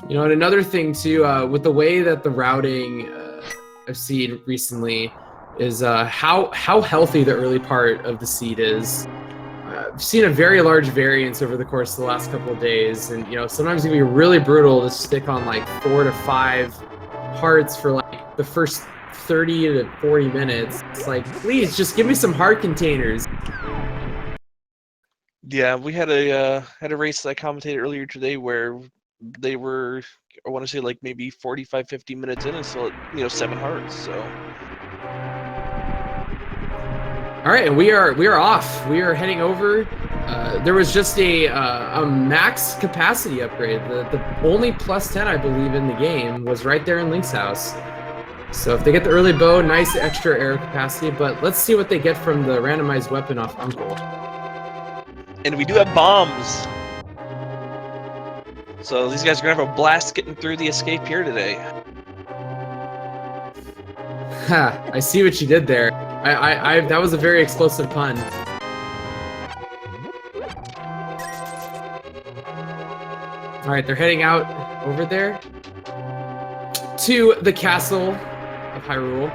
You know, and another thing too, with the way that the routing I've seen recently is how healthy the early part of the seed is. I've seen a very large variance over the course of the last couple of days, and you know sometimes it can be really brutal to stick on like 4 to 5 hearts for like the first 30 to 40 minutes. It's like, please just give me some heart containers. Yeah, we had a race that I commentated earlier today where they were, I want to say, like maybe 45, 50 minutes in and still at 7 hearts. So All right, and we are off. We are heading over. There was just a max capacity upgrade. The only +10 I believe in the game was right there in Link's house. So if they get the early bow, nice extra air capacity. But let's see what they get from the randomized weapon off Uncle. and we do have bombs. So these guys are gonna have a blast getting through the escape here today. Ha! I see what you did there. I that was a very explosive pun. All right, they're heading out over there to the castle of Hyrule.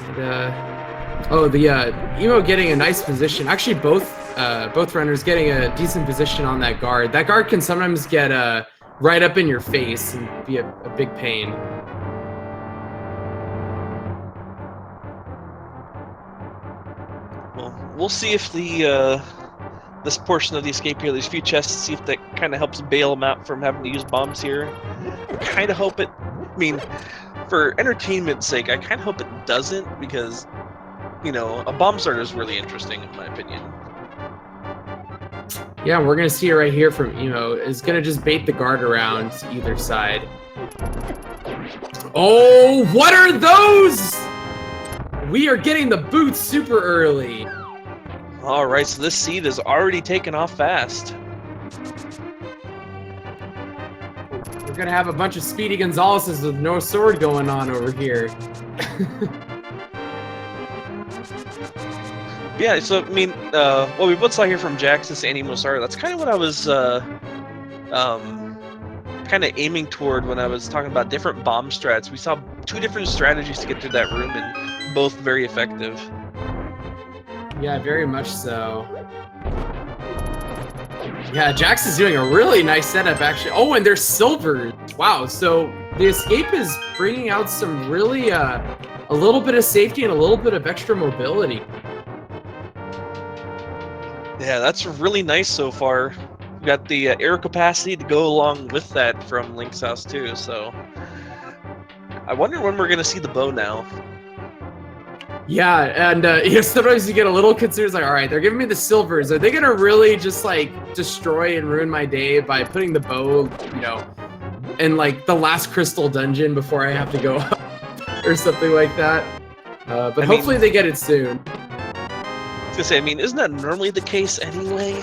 And, the Emo getting a nice position. Actually, both runners getting a decent position on that guard. That guard can sometimes get right up in your face and be a big pain. Well, we'll see if the this portion of the escape here, these few chests, see if that kind of helps bail them out from having to use bombs here. I kind of hope it. I mean, for entertainment's sake, I kind of hope it doesn't, because a bomb starter is really interesting in my opinion. Yeah, we're gonna see it right here from Emo. Is gonna just bait the guard around to either side. Oh, what are those? We are getting the boots super early. All right, so this seed is already taken off fast. We're gonna have a bunch of Speedy Gonzaleses with no sword going on over here. Yeah, so I mean, what we both saw here from Jaxus and Emosaru, that's kind of what I was kind of aiming toward when I was talking about different bomb strats. We saw 2 different strategies to get through that room, and both very effective. Yeah, very much so. Yeah, Jax is doing a really nice setup, actually. Oh, and there's silver. Wow, so the escape is bringing out some really, a little bit of safety and a little bit of extra mobility. Yeah, that's really nice so far. We've got the air capacity to go along with that from Link's house too, so I wonder when we're going to see the bow now. Yeah, and sometimes you get a little concerned, it's like, all right, they're giving me the silvers. Are they gonna really just like destroy and ruin my day by putting the bow, in like the last crystal dungeon before I have to go up or something like that? But hopefully they get it soon. I was gonna say, isn't that normally the case anyway?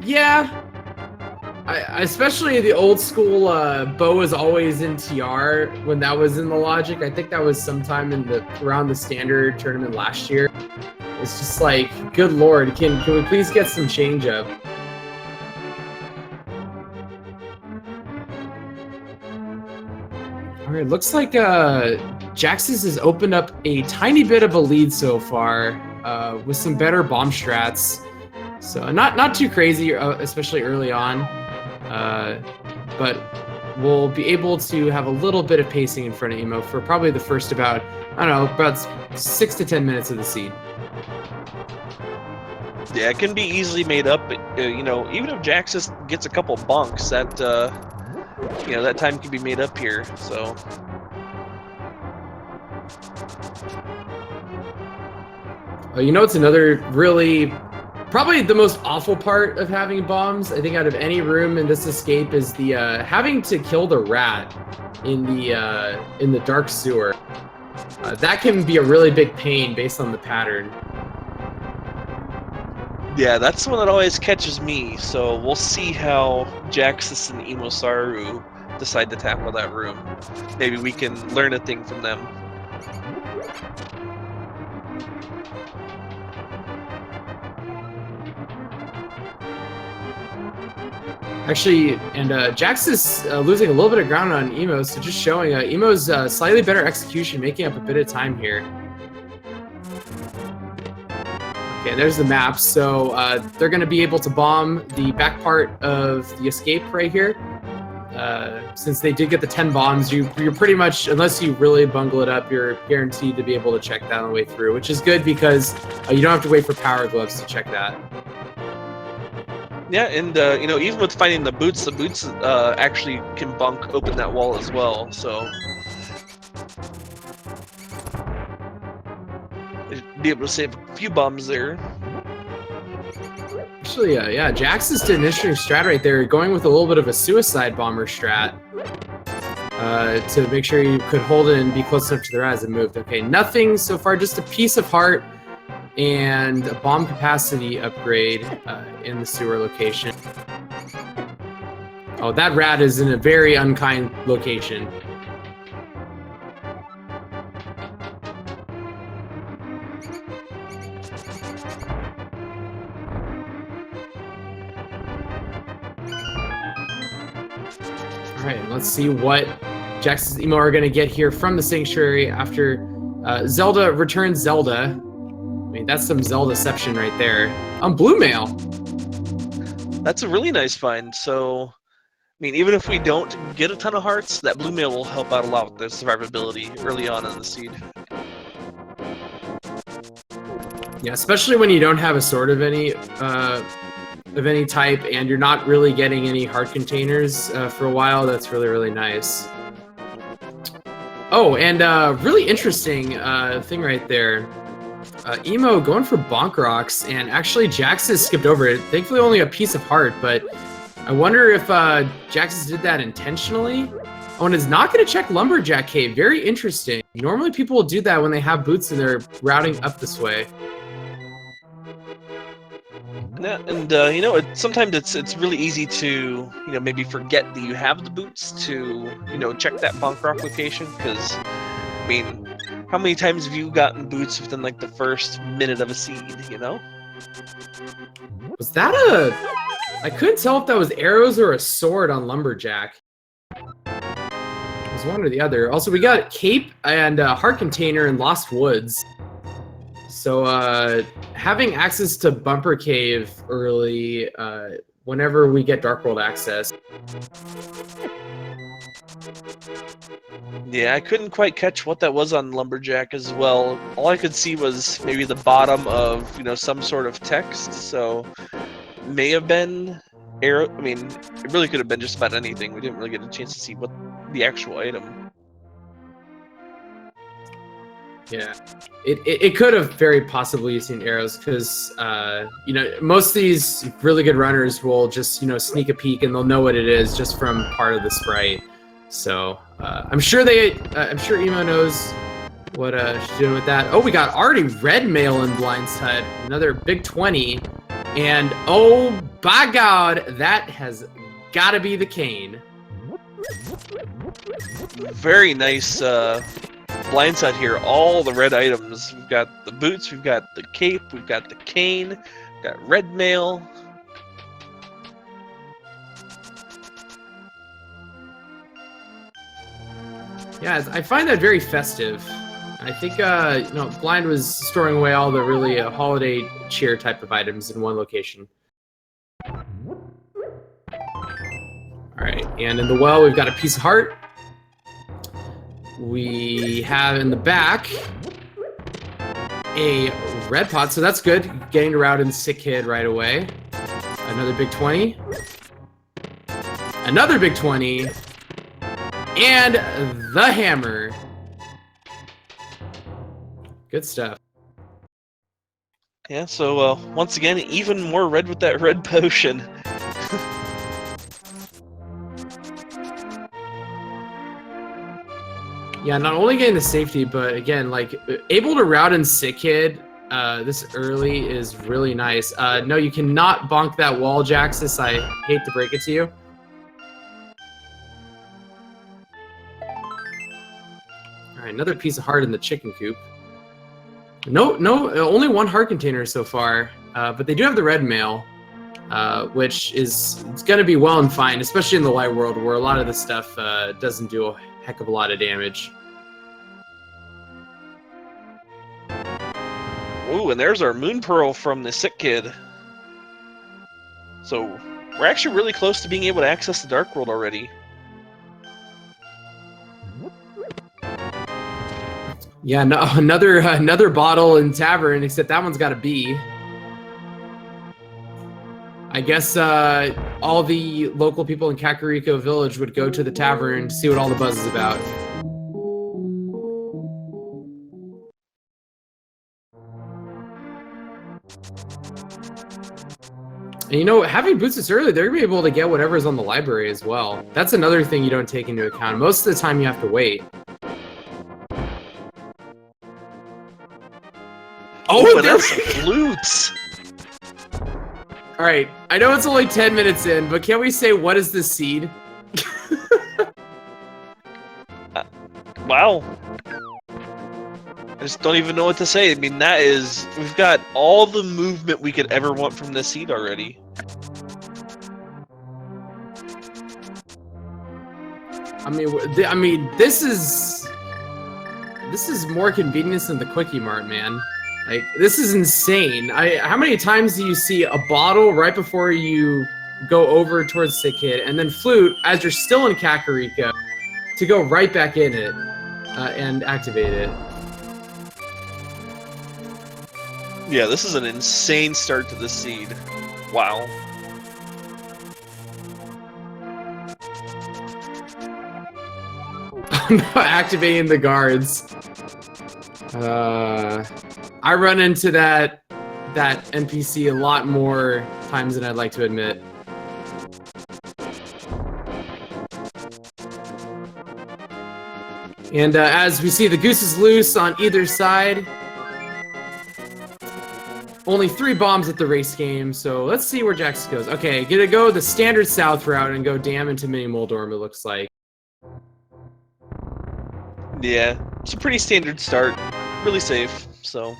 Yeah. Especially the old school bow is always in TR when that was in the logic. I think that was sometime around the standard tournament last year. It's just like, good lord, can we please get some change up? All right, looks like Jaxus has opened up a tiny bit of a lead so far with some better bomb strats. So not too crazy, especially early on. But we'll be able to have a little bit of pacing in front of Emo for probably the first about 6 to 10 minutes of the seed. Yeah, it can be easily made up. Even if Jaxus gets a couple bunks, that that time can be made up here. So. It's another really. Probably the most awful part of having bombs, I think, out of any room in this escape is the having to kill the rat in the dark sewer. That can be a really big pain based on the pattern. Yeah, that's the one that always catches me. So we'll see how Jaxus and Emosaru decide to tackle that room. Maybe we can learn a thing from them. Actually, and Jax is losing a little bit of ground on Emo, so just showing Emo's slightly better execution, making up a bit of time here. Okay, there's the map. So they're going to be able to bomb the back part of the escape right here. Since they did get the 10 bombs, you're pretty much, unless you really bungle it up, you're guaranteed to be able to check that on the way through, which is good because you don't have to wait for power gloves to check that. Yeah, and you know, even with finding the boots actually can bunk open that wall as well. So they'd be able to save a few bombs there. Actually, yeah, Jaxus did an interesting strat right there, going with a little bit of a suicide bomber strat to make sure you could hold it and be close enough to the rat as it moved. Okay, nothing so far, just a piece of heart and a bomb capacity upgrade in the sewer location. Oh, that rat is in a very unkind location. All right, let's see what Jax's Emo are going to get here from the Sanctuary after Zelda returns Zelda. I mean, that's some Zelda-ception right there. On Blue Mail. That's a really nice find. So, I mean, even if we don't get a ton of hearts, that Blue Mail will help out a lot with the survivability early on in the seed. Yeah, especially when you don't have a sword of any type, and you're not really getting any heart containers for a while. That's really, really nice. Oh, and really interesting thing right there. Emo going for bonk rocks, and actually Jaxus skipped over it. Thankfully, only a piece of heart, but I wonder if Jaxus did that intentionally. Oh, and it's not going to check Lumberjack Cave. Very interesting. Normally, people will do that when they have boots and they're routing up this way. And you know, sometimes it's really easy to, you know, maybe forget that you have the boots to, you know, check that bonk rock location, because I mean, how many times have you gotten boots within like the first minute of a seed, you know? Was that I couldn't tell if that was arrows or a sword on Lumberjack. It was one or the other. Also, we got Cape and Heart Container in Lost Woods. So having access to Bumper Cave early whenever we get Dark World access. Yeah, I couldn't quite catch what that was on Lumberjack as well. All I could see was maybe the bottom of, you know, some sort of text. So may have been arrow. I mean, it really could have been just about anything. We didn't really get a chance to see what the actual item. Yeah, it could have very possibly seen arrows because you know, most of these really good runners will just, you know, sneak a peek and they'll know what it is just from part of the sprite. So I'm sure Emo knows what she's doing with that. Oh, we got already red mail in Blind's Hut, another big 20, and oh by God, that has got to be the cane. Very nice. Blindside here, all the red items. We've got the boots, we've got the cape, we've got the cane, we've got red mail. Yeah, I find that very festive. I think you know, Blind was storing away all the really holiday cheer type of items in one location. All right, and in the well, we've got a piece of heart. We have in the back a red pot, so that's good. Getting around in Sick Kid right away. Another big 20. Another big 20. And the hammer. Good stuff. Yeah, so once again, even more red with that red potion. Yeah, not only getting the safety, but again, like, able to route in Sick Kid this early is really nice. No, you cannot bonk that wall, Jaxus. I hate to break it to you. All right, another piece of heart in the chicken coop. No, only one heart container so far, but they do have the red mail. which is going to be well and fine, especially in the light world where a lot of this stuff doesn't do a heck of a lot of damage. Ooh, and there's our Moon Pearl from the Sick Kid. So we're actually really close to being able to access the Dark World already. Yeah, no, another bottle in Tavern, except that one's got a B. I guess all the local people in Kakariko Village would go to the tavern to see what all the buzz is about. And you know, having boots this early, they're gonna be able to get whatever's on the library as well. That's another thing you don't take into account. Most of the time you have to wait. Oh, there's flutes! Alright, I know it's only 10 minutes in, but can we say, what is this seed? Wow. I just don't even know what to say. I mean, that is... We've got all the movement we could ever want from this seed already. I mean, this is more convenience than the Quickie Mart, man. Like, this is insane. How many times do you see a bottle right before you go over towards Sick Kid, and then Flute as you're still in Kakariko to go right back in it and activate it? Yeah, this is an insane start to the seed. Wow. Activating the guards. I run into that NPC a lot more times than I'd like to admit. And as we see, the goose is loose on either side. Only 3 bombs at the race game, so let's see where Jaxus goes. Okay, gonna go the standard south route and go dam into Mini Moldorm, it looks like. Yeah, it's a pretty standard start. Really safe, so...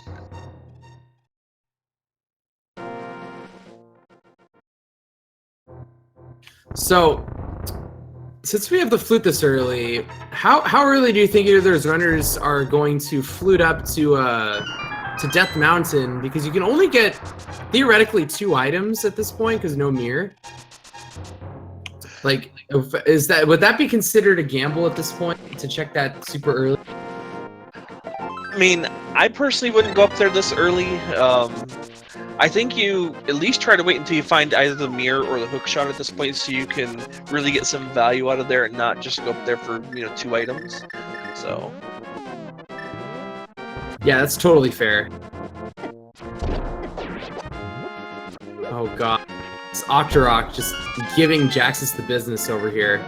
So, since we have the flute this early, how early do you think either of those runners are going to flute up to Death Mountain? Because you can only get theoretically 2 items at this point because no mirror. Like, would that be considered a gamble at this point to check that super early? I mean, I personally wouldn't go up there this early. I think you at least try to wait until you find either the mirror or the hook shot at this point, so you can really get some value out of there and not just go up there for 2 items. So. Yeah, that's totally fair. Oh god, it's Octorok just giving Jaxus the business over here.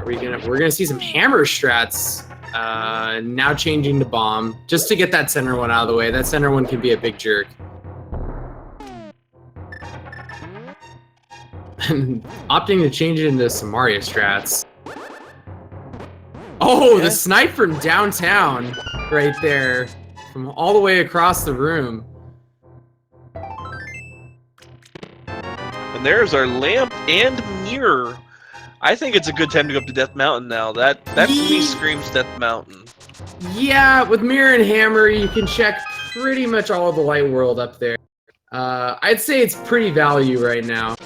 We're gonna see some hammer strats now changing to bomb just to get that center one out of the way. That center one can be a big jerk. And opting to change it into some Mario strats. Oh, yeah. The snipe from downtown right there, from all the way across the room. And there's our lamp and mirror. I think it's a good time to go up to Death Mountain now. That to me screams Death Mountain. Yeah, with mirror and hammer, you can check pretty much all of the light world up there. I'd say it's pretty value right now.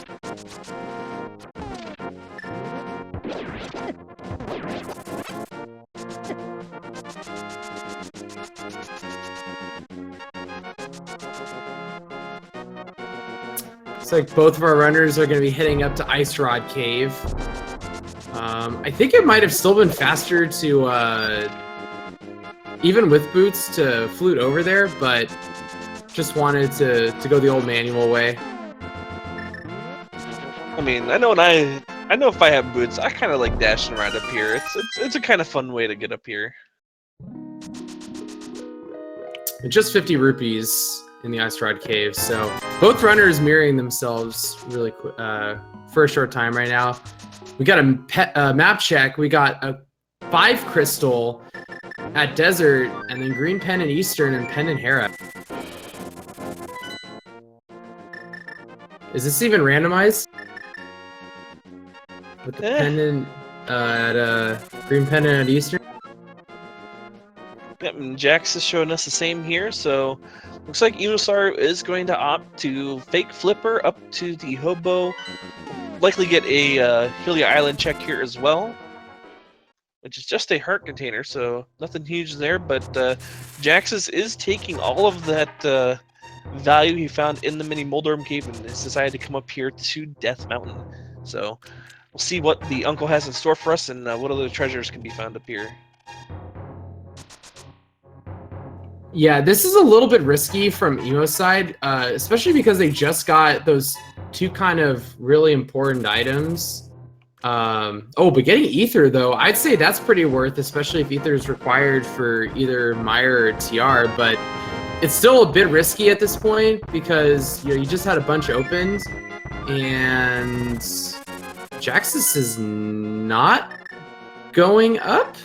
Looks like both of our runners are going to be heading up to Ice Rod Cave. I think it might have still been faster to, even with boots, to flute over there, but just wanted to go the old manual way. I mean, I know if I have boots, I kind of like dashing around up here. It's a kind of fun way to get up here. Just 50 rupees in the Ice Rod Cave, so both runners mirroring themselves really quick for a short time right now. We got a map check. We got a 5 crystal at Desert, and then green pen in Eastern and pen in Hera. Is this even randomized? With the pendant at green pendant at Eastern? Yep, and Jax is showing us the same here, so looks like Emosaru is going to opt to fake flipper up to the hobo. Likely get a Helia Island check here as well, which is just a heart container, so nothing huge there, but Jaxus is taking all of that value he found in the mini Moldorm Cave and has decided to come up here to Death Mountain. So we'll see what the uncle has in store for us and what other treasures can be found up here. Yeah, this is a little bit risky from Emo's side, especially because they just got those two kind of really important items. Oh, but getting Ether, though, I'd say that's pretty worth, especially if Ether is required for either Meyer or TR, but it's still a bit risky at this point because you just had a bunch opened, and Jaxus is not going up?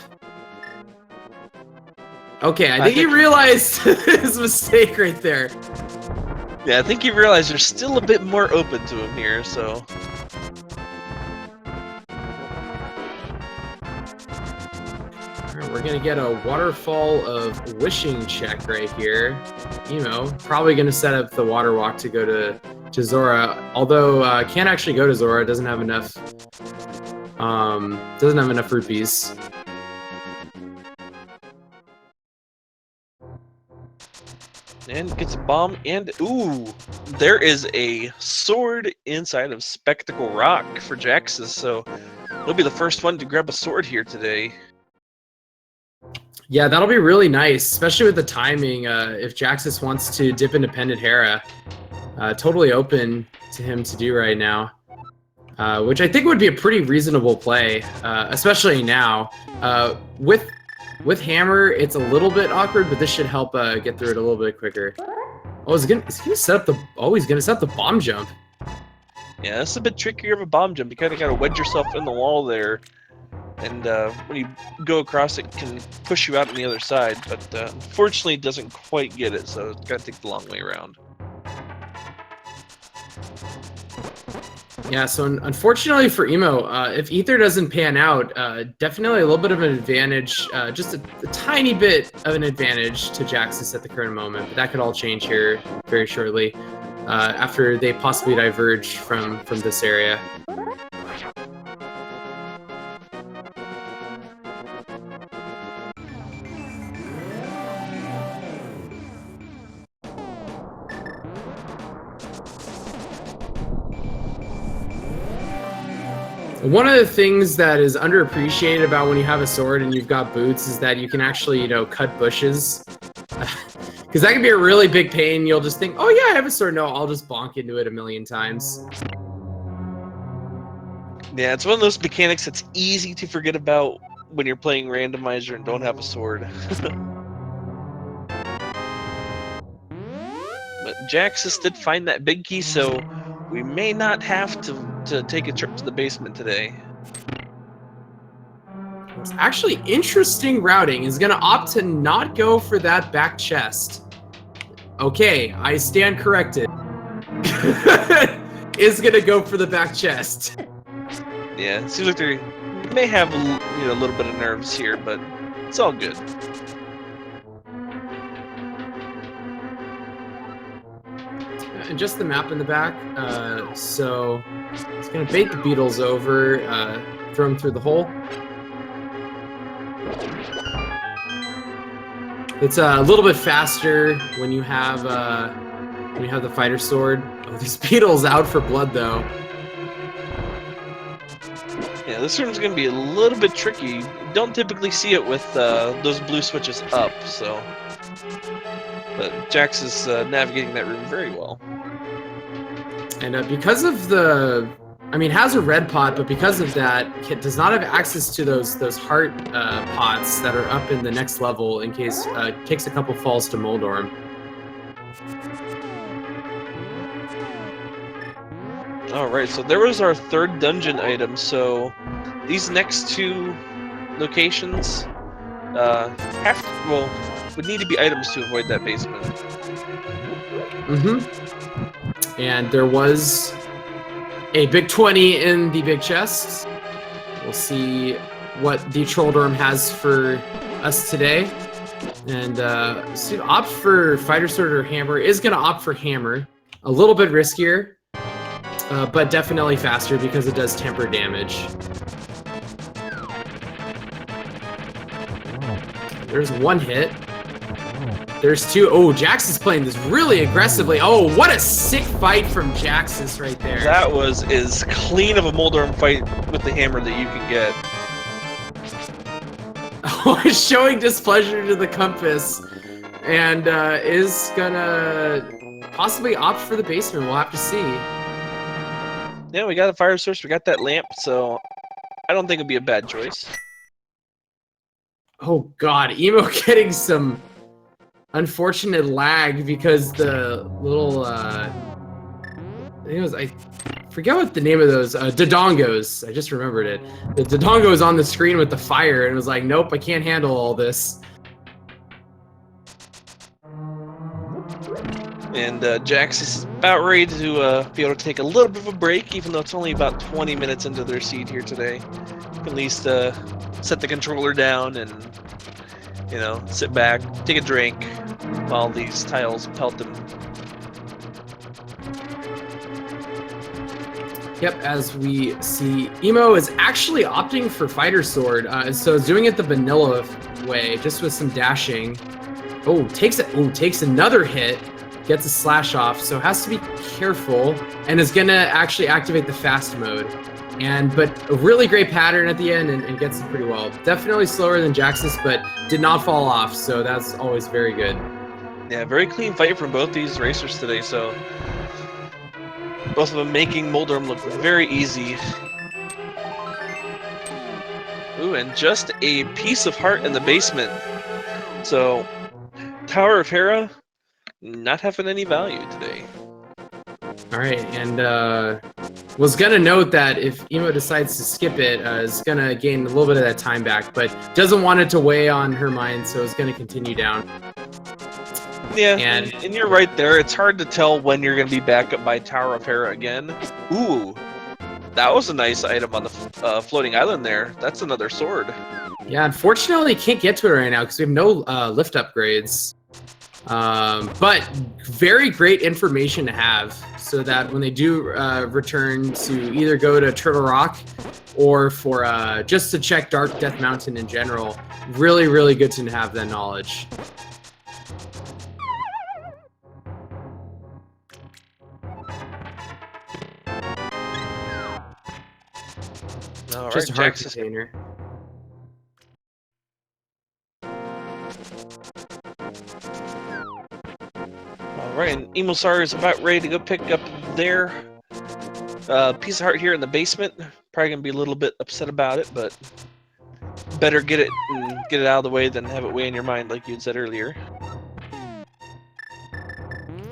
Okay, I think he realized his mistake right there. Yeah, I think he realized there's still a bit more open to him here, so... Alright, we're gonna get a waterfall of wishing check right here. Emo, probably gonna set up the water walk to go to Zora, although can't actually go to Zora, doesn't have enough rupees. And gets a bomb, and ooh, there is a sword inside of Spectacle Rock for Jaxus, so he'll be the first one to grab a sword here today. Yeah, that'll be really nice, especially with the timing. If Jaxus wants to dip into Pendant Hera, totally open to him to do right now, which I think would be a pretty reasonable play, especially now. With Hammer, it's a little bit awkward, but this should help get through it a little bit quicker. Oh, is he gonna set up the? Oh, he's gonna set up the bomb jump. Yeah, this is a bit trickier of a bomb jump. You kind of gotta wedge yourself in the wall there, and when you go across, it can push you out on the other side. But unfortunately, it doesn't quite get it, so it's gotta take the long way around. Yeah, so unfortunately for Emo, if Ether doesn't pan out, definitely a little bit of an advantage, just a tiny bit of an advantage to Jaxus at the current moment, but that could all change here very shortly after they possibly diverge from this area. One of the things that is underappreciated about when you have a sword and you've got boots is that you can actually, cut bushes. Because that can be a really big pain. You'll just think, oh yeah, I have a sword. No, I'll just bonk into it a million times. Yeah, it's one of those mechanics that's easy to forget about when you're playing Randomizer and don't have a sword. But Jaxus did find that big key, so we may not have to take a trip to the basement today. It's actually interesting routing. Is going to opt to not go for that back chest. Okay, I stand corrected. Is going to go for the back chest. Yeah, it seems like they may have a little bit of nerves here, but it's all good. And just the map in the back, so it's going to bait the beetles over, throw them through the hole. It's a little bit faster when you have the fighter sword. Oh, these beetles out for blood though. Yeah, this room's going to be a little bit tricky. You don't typically see it with those blue switches up, so... But Jax is navigating that room very well. And because of the... I mean, has a red pot, but because of that, does not have access to those heart pots that are up in the next level in case takes a couple falls to Moldorm. Alright, so there was our third dungeon item, so these next two locations would need to be items to avoid that basement. Mm-hmm. And there was a big 20 in the big chest. We'll see what the Trolldorm has for us today. And so opt for Fighter Sword or Hammer. Is going to opt for Hammer. A little bit riskier, but definitely faster because it does temper damage. There's one hit. There's two. Oh, Jax is playing this really aggressively. Oh, what a sick fight from Jaxus right there. That was as clean of a Moldorm fight with the hammer that you can get. Oh, showing displeasure to the compass, and is gonna possibly opt for the basement. We'll have to see. Yeah, we got a fire source. We got that lamp, so I don't think it'd be a bad choice. Oh God, Emo getting some unfortunate lag because the little I forget what the name of those Dodongos. I just remembered it. The Dodongo was on the screen with the fire and was like, nope, I can't handle all this. And Jax is about ready to be able to take a little bit of a break, even though it's only about 20 minutes into their seed here today. At least set the controller down and, you know, sit back, take a drink while these tiles pelt them. Yep, as we see, Emo is actually opting for Fighter Sword, so it's doing it the vanilla way, just with some dashing. Oh, takes another hit, gets a slash off, so has to be careful, and is gonna actually activate the fast mode. But a really great pattern at the end and gets it pretty well. Definitely slower than Jaxus, but did not fall off, so that's always very good. Yeah, very clean fight from both these racers today, so both of them making Moldorm look very easy. Ooh, and just a piece of heart in the basement. So, Tower of Hera not having any value today. All right, and was gonna note that if Emo decides to skip it, is gonna gain a little bit of that time back, but doesn't want it to weigh on her mind, so it's gonna continue down. Yeah, and you're right there. It's hard to tell when you're gonna be back up by Tower of Hera again. Ooh, that was a nice item on the floating island there. That's another sword. Yeah, unfortunately, can't get to it right now because we have no lift upgrades. But very great information to have, so that when they do return to either go to Turtle Rock or for just to check Dark Death Mountain in general, really, really good to have that knowledge. All just right, a heart Jaxus. container. Alright, and Emosaru is about ready to go pick up their piece of heart here in the basement. Probably gonna be a little bit upset about it, but better get it out of the way than have it weigh in your mind, like you had said earlier.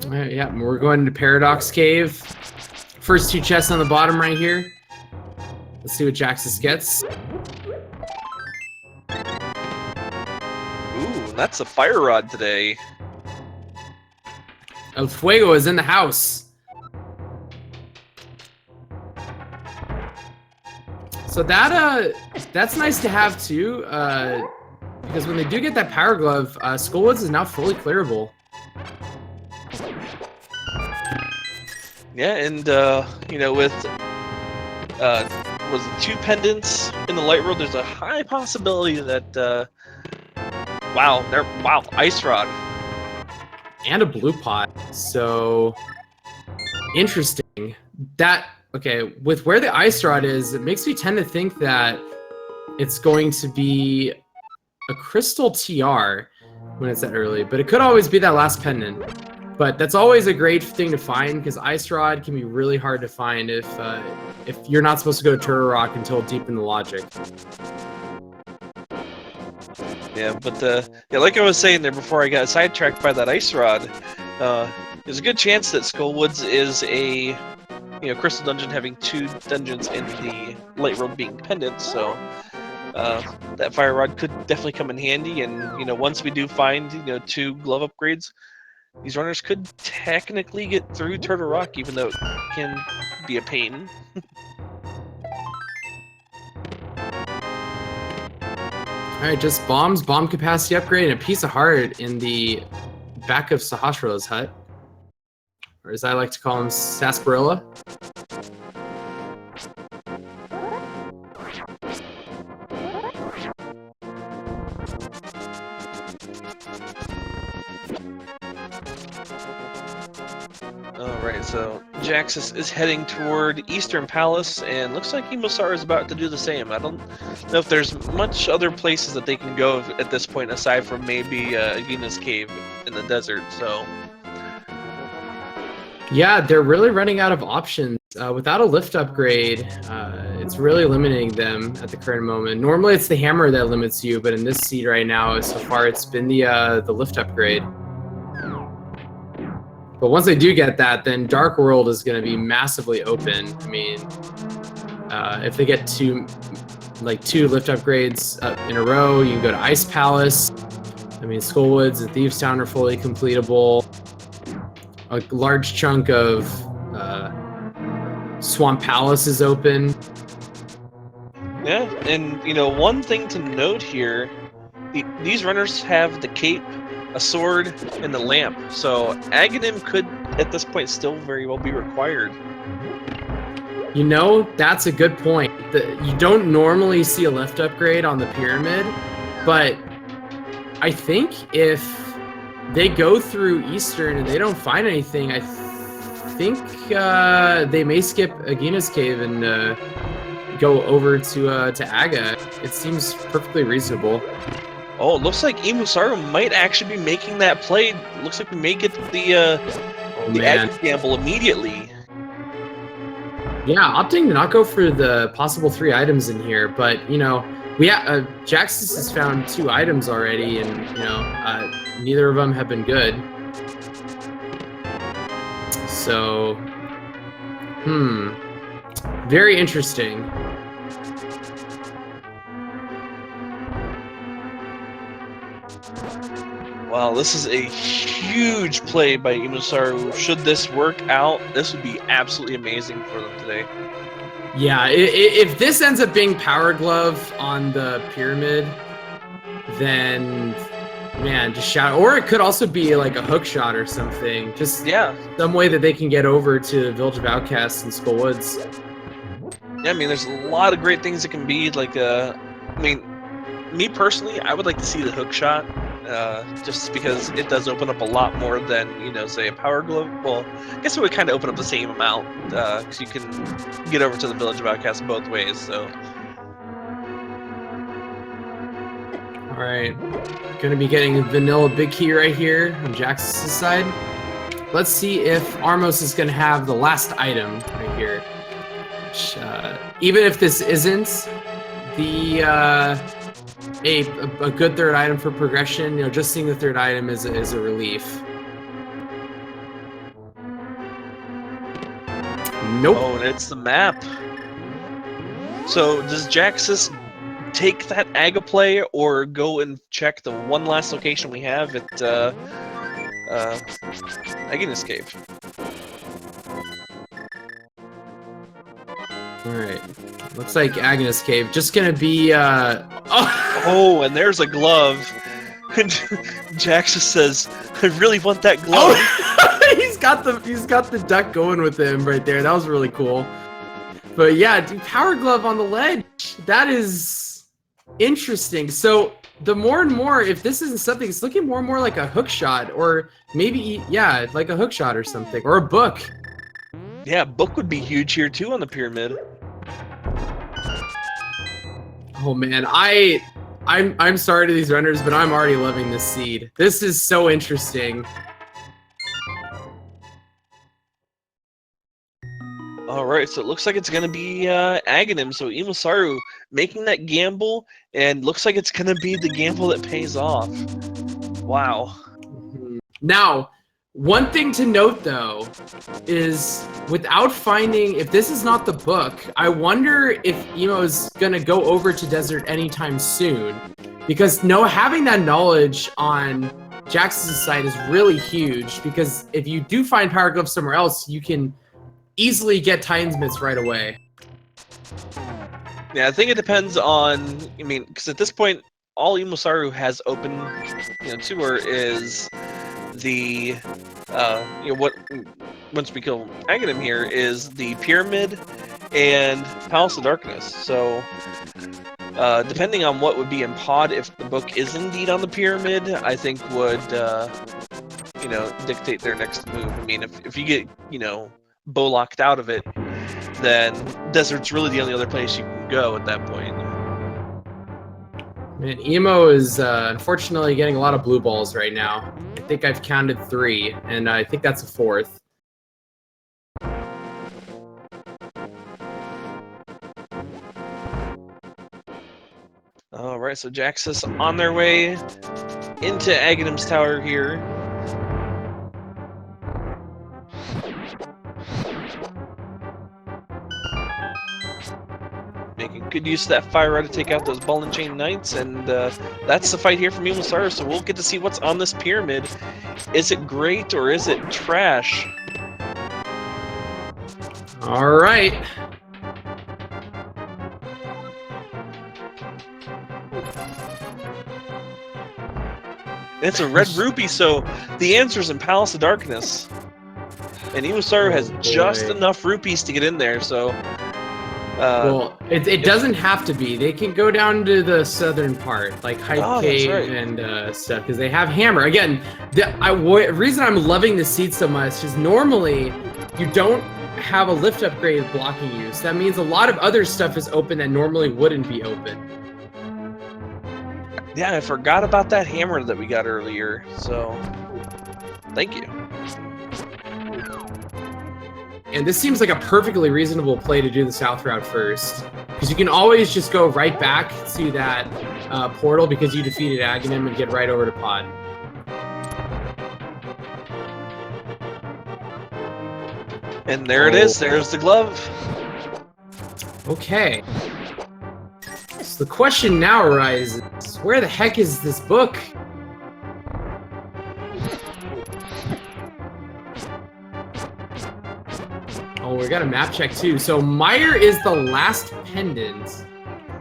Alright, yeah, we're going to Paradox Cave. First two chests on the bottom right here. Let's see what Jaxus gets. Ooh, that's a fire rod today. El Fuego is in the house. So that's nice to have too, because when they do get that Power Glove, Skullwoods is now fully clearable. Yeah, and you know, with was it 2 pendants in the light road, there's a high possibility that wow, ice rod. And a blue pot, so interesting. Okay, with where the ice rod is, it makes me tend to think that it's going to be a crystal TR when it's that early, but it could always be that last pendant. But that's always a great thing to find, because ice rod can be really hard to find if you're not supposed to go to Turtle Rock until deep in the logic. Yeah, but yeah, like I was saying there before I got sidetracked by that ice rod, there's a good chance that Skullwoods is a crystal dungeon having 2 dungeons in the light road being pendants, so that fire rod could definitely come in handy. And once we do find 2 glove upgrades, These runners could technically get through Turtle Rock, even though it can be a pain. Alright, just bombs, bomb capacity upgrade, and a piece of heart in the back of Sahasra's hut. Or as I like to call him, Sarsaparilla. Alright, so Jaxus is heading toward Eastern Palace, and looks like Emosaru is about to do the same. I don't know if there's much other places that they can go at this point, aside from maybe Agina's Cave in the desert, so... Yeah, they're really running out of options. Without a lift upgrade, it's really limiting them at the current moment. Normally it's the hammer that limits you, but in this seed right now, so far it's been the lift upgrade. But once they do get that, then Dark World is going to be massively open. I mean, if they get two lift upgrades in a row, you can go to Ice Palace. I mean, Skullwoods and Thieves Town are fully completable. A large chunk of Swamp Palace is open. Yeah, and you know, one thing to note here, these runners have the cape, a sword, and the lamp, so Aghanim could at this point still very well be required. You know, that's a good point. You don't normally see a lift upgrade on the pyramid, but I think if they go through Eastern and they don't find anything, I think they may skip Agina's Cave and go over to Aga. It seems perfectly reasonable. Oh, it looks like Emosaru might actually be making that play. Looks like we may get the Aga gamble immediately. Yeah, opting to not go for the possible 3 items in here, but you know, Jaxus has found 2 items already, and you know, neither of them have been good. So, very interesting. Wow, this is a huge play by Emosaru. Should this work out, this would be absolutely amazing for them today. Yeah, if this ends up being Power Glove on the pyramid, then man, just shout. Or it could also be like a hook shot or something. Just some way that they can get over to the Village of Outcasts and Skullwoods. Yeah, I mean, there's a lot of great things it can be. Like, I mean, me personally, I would like to see the hook shot. Just because it does open up a lot more than, you know, say a Power Glove. Well, I guess it would kind of open up the same amount, because you can get over to the Village of Outcasts both ways, so. Alright, gonna be getting a vanilla big key right here on Jaxus' side. Let's see if Armos is gonna have the last item right here. Which, even if this isn't the a good 3rd item for progression, you know, just seeing the 3rd item is a relief. Nope. Oh, and it's the map. So does Jaxus take that Aga play, or go and check the one last location we have at Agina's Cave? Alright. Looks like Agnes Cave. Just gonna be Oh, and there's a glove. And Jaxus says, I really want that glove. Oh, he's got the duck going with him right there. That was really cool. But yeah, dude, Power Glove on the ledge. That is interesting. So the more and more, if this isn't something, it's looking more and more like a hook shot, or maybe, yeah, like a hook shot or something, or a book. Yeah, book would be huge here too on the pyramid. Oh man, I'm sorry to these runners, but I'm already loving this seed. This is so interesting. Alright, so it looks like it's gonna be Aghanim, so Emosaru making that gamble, and looks like it's gonna be the gamble that pays off. Wow. Now, one thing to note though is, without finding, if this is not the book, I wonder if Emo's gonna go over to Desert anytime soon. because having that knowledge on Jaxus's side is really huge, because if you do find Power Glove somewhere else, you can easily get Titan's Mitts right away. Yeah, I think it depends on, I mean, because at this point, all Emosaru has open, to her is the, what, once we kill Aghanim here, is the Pyramid and Palace of Darkness. So, depending on what would be in pod, if the book is indeed on the Pyramid, I think would, dictate their next move. I mean, if you get, bow-locked out of it, then Desert's really the only other place you can go at that point. Man, Emo is unfortunately getting a lot of blue balls right now. I think I've counted 3, and I think that's a 4th. All right, so Jaxus on their way into Aghanim's tower here. Making good use of that fire rod to take out those ball and chain knights, and that's the fight here from Emosaru. So we'll get to see what's on this pyramid. Is it great or is it trash? All right. It's a red rupee, so the answer's in Palace of Darkness. And Emosaru has just enough rupees to get in there, so... well, it doesn't have to be. They can go down to the southern part, like Hype Cave and stuff, because they have Hammer. Again, the reason I'm loving the seed so much is normally you don't have a lift upgrade blocking you, so that means a lot of other stuff is open that normally wouldn't be open. Yeah, I forgot about that hammer that we got earlier, so thank you. And this seems like a perfectly reasonable play to do the south route first, because you can always just go right back to that portal because you defeated Aghanim and get right over to pod. And there it is, there's the glove. Okay. So the question now arises, where the heck is this book? Oh, we got a map check too. So Meyer is the last pendant.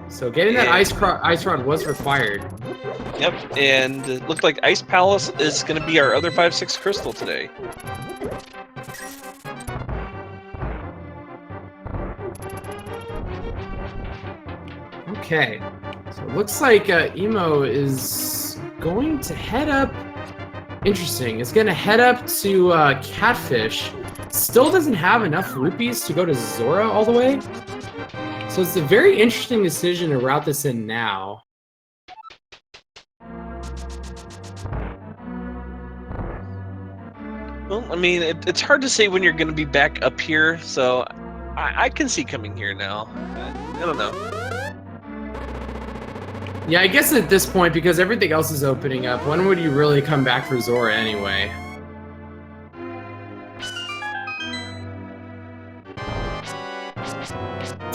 So getting that ice rod was required. Yep, and it looked like Ice Palace is going to be our other 5/6 crystal today. Okay, so it looks like Emo is going to head up. Interesting. It's going to head up to Catfish. Still doesn't have enough rupees to go to Zora all the way. So it's a very interesting decision to route this in now. Well, I mean, it's hard to say when you're going to be back up here, so I can see coming here now. I don't know. Yeah, I guess at this point, because everything else is opening up, when would you really come back for Zora anyway?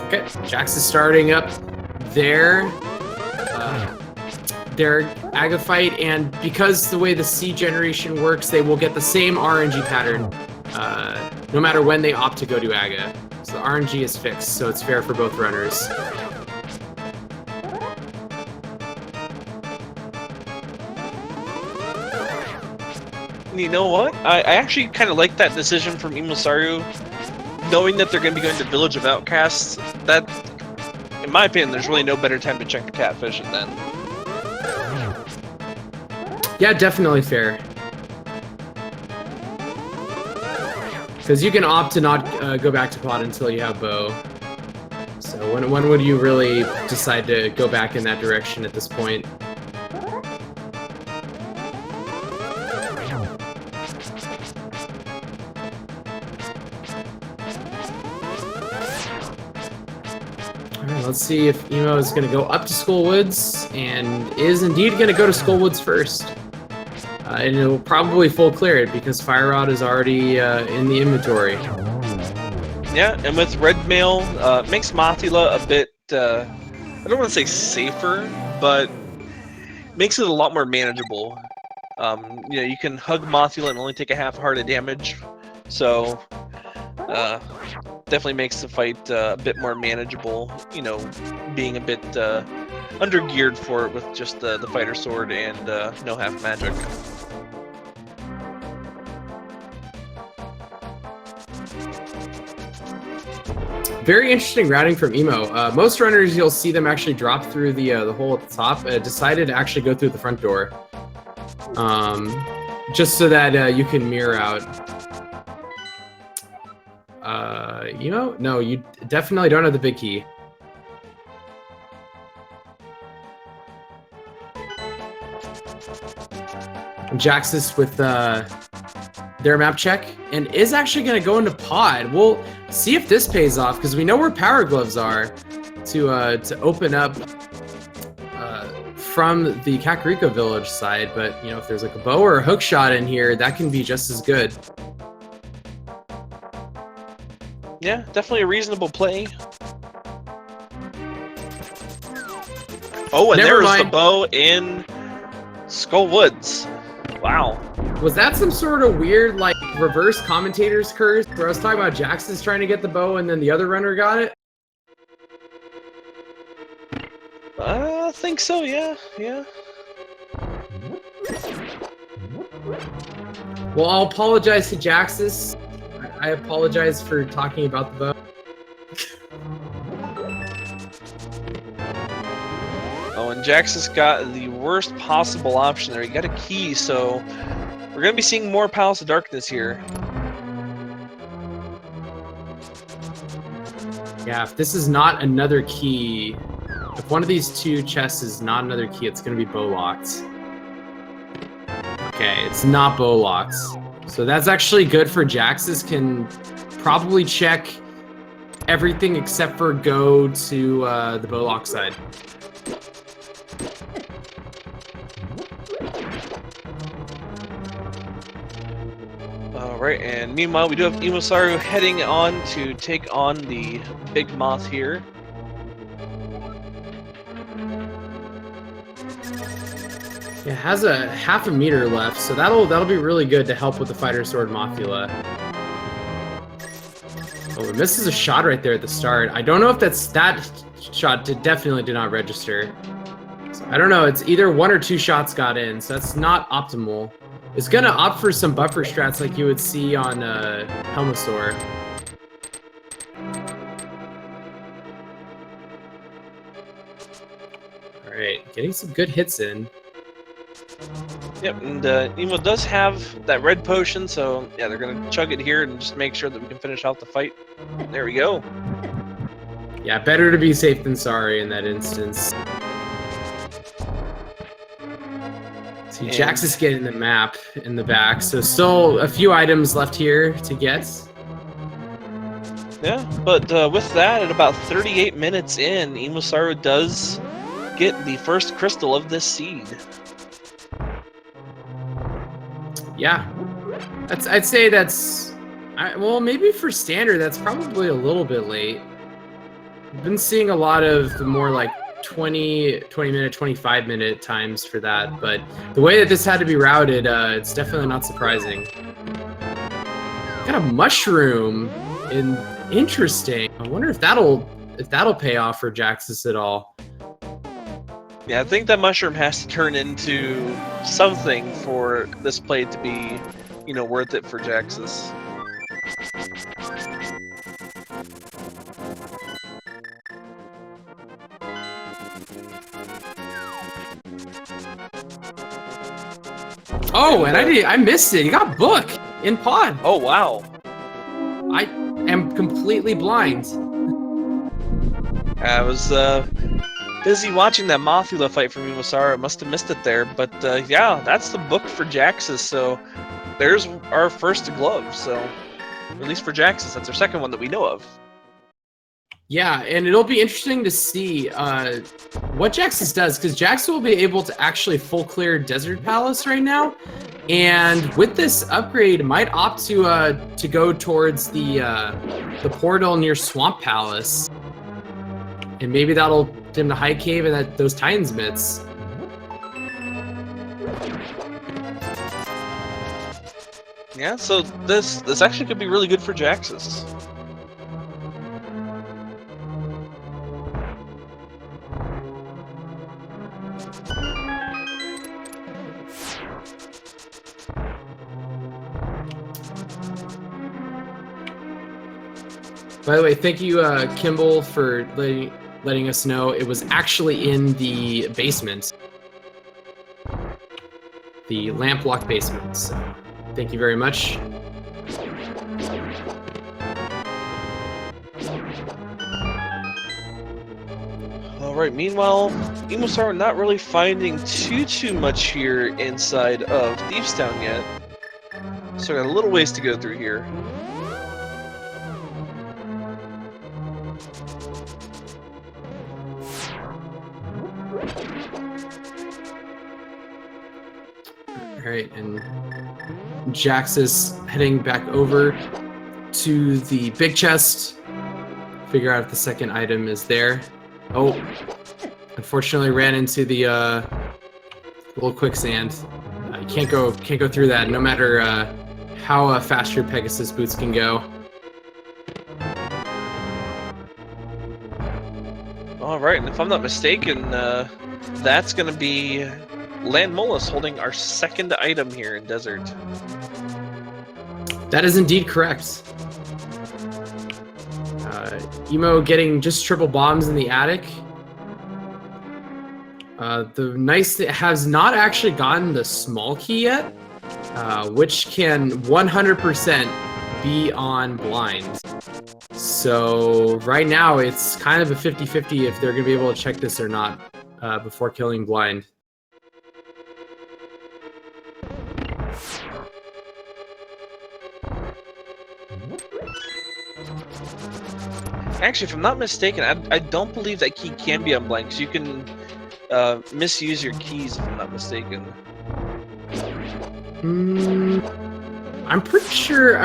Okay, Jax is starting up their Aga fight, and because the way the C generation works, they will get the same RNG pattern no matter when they opt to go to Aga. So the RNG is fixed, so it's fair for both runners. You know what? I actually kind of like that decision from Emosaru, knowing that they're going to be going to Village of Outcasts. That, in my opinion, there's really no better time to check the Catfish than then. Yeah, definitely fair. Because you can opt to not go back to pod until you have bow. So when would you really decide to go back in that direction at this point? Let's see if Emo is going to go up to Skullwoods, and is indeed going to go to Skullwoods first. And it will probably full clear it because Fire Rod is already in the inventory. Yeah, and with Red Mail, makes Mothula a bit, I don't want to say safer, but makes it a lot more manageable. You know, you can hug Mothula and only take a half heart of damage, so definitely makes the fight a bit more manageable. You know, being a bit undergeared for it with just the fighter sword and no half magic. Very interesting routing from Emo. Most runners, you'll see them actually drop through the hole at the top. Decided to actually go through the front door, just so that you can mirror out. Emo? No, you definitely don't have the big key. Jaxus with their map check and is actually going to go into pod. We'll see if this pays off because we know where power gloves are to open up from the Kakariko village side. But you know, if there's like a bow or a hook shot in here, that can be just as good. Yeah, definitely a reasonable play. Oh, and there was the bow in Skull Woods. Wow. Was that some sort of weird, like, reverse commentator's curse where I was talking about Jaxus trying to get the bow and then the other runner got it? I think so, yeah. Well, I'll apologize to Jaxus. I apologize for talking about the bow. Oh, and Jaxus got the worst possible option there. He got a key, so we're going to be seeing more Palace of Darkness here. Yeah, if this is not another key, if one of these two chests is not another key, it's going to be bow locked. Okay, it's not bow locked. So that's actually good for Jaxus, can probably check everything except for go to the bow lock side. Alright, and meanwhile we do have Emosaru heading on to take on the big moth here. It has a half a meter left, so that'll be really good to help with the fighter sword Mothula. Oh, it misses a shot right there at the start. I don't know if that shot definitely did not register. So I don't know, it's either one or two shots got in, so that's not optimal. It's gonna opt for some buffer strats like you would see on Emosaru. Alright, getting some good hits in. Yep, and Emo does have that red potion, so yeah, they're gonna chug it here and just make sure that we can finish out the fight. There we go. Yeah, better to be safe than sorry in that instance. See, Jaxus getting the map in the back, so still a few items left here to get. Yeah, but with that, at about 38 minutes in, Emosaru does get the first crystal of this seed. Yeah, I'd say that's, well, maybe for standard, that's probably a little bit late. I've been seeing a lot of the more like 20 minute, 25 minute times for that, but the way that this had to be routed, it's definitely not surprising. Got a mushroom, interesting. I wonder if that'll pay off for Jaxus at all. Yeah, I think that mushroom has to turn into something for this play to be, you know, worth it for Jaxus. Oh, and I missed it. You got book in pod. Oh, wow. I am completely blind. I was busy watching that Mothula fight from Emosaru. I must have missed it there, but yeah, that's the book for Jaxus. So there's our first glove. So at least for Jaxus, that's our second one that we know of. Yeah, and it'll be interesting to see what Jaxus does, because Jaxus will be able to actually full clear Desert Palace right now, and with this upgrade, might opt to go towards the portal near Swamp Palace, and maybe that'll dim the High Cave and those Titans mitts. Yeah, so this actually could be really good for Jaxus. By the way, thank you, Kimball, for letting us know it was actually in the basement, the lamp lock basement. So, thank you very much. All right. Meanwhile, Emosaru not really finding too much here inside of Thieves Town yet. So got a little ways to go through here. All right, and Jaxus heading back over to the big chest. Figure out if the second item is there. Oh, unfortunately ran into the little quicksand. You can't go through that, no matter how fast your Pegasus boots can go. All right, and if I'm not mistaken, that's going to be Landmolus holding our second item here in Desert. That is indeed correct. Emo getting just triple bombs in the attic. The nice thing has not actually gotten the small key yet, which can 100% be on blind. So right now it's kind of a 50-50 if they're going to be able to check this or not before killing blind. Actually, if I'm not mistaken, I don't believe that key can be on blind, because you can misuse your keys, if I'm not mistaken. I'm pretty sure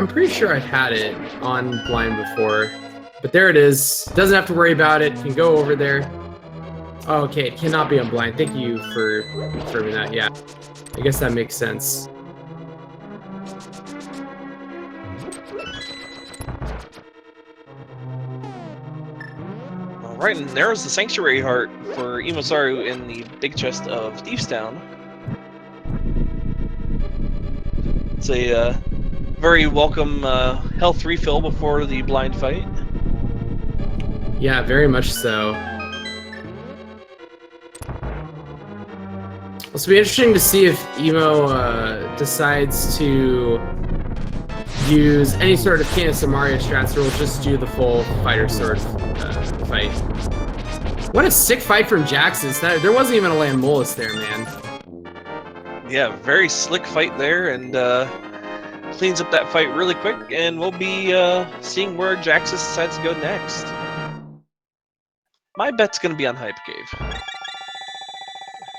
I've had it on blind before, but there it is. Doesn't have to worry about it. Can go over there. Oh, okay, it cannot be on blind. Thank you for confirming that. Yeah, I guess that makes sense. All right, and there's the Sanctuary Heart for Emosaru in the big chest of Thieves Town. It's a very welcome health refill before the blind fight. Yeah, very much so. This will be interesting to see if Emo decides to use any sort of Kina Samaria strats, or will just do the full fighter sword fight. What a sick fight from Jaxus. There wasn't even a Landmolus there, man. Yeah, very slick fight there, and cleans up that fight really quick, and we'll be seeing where Jaxus decides to go next. My bet's going to be on Hype Cave.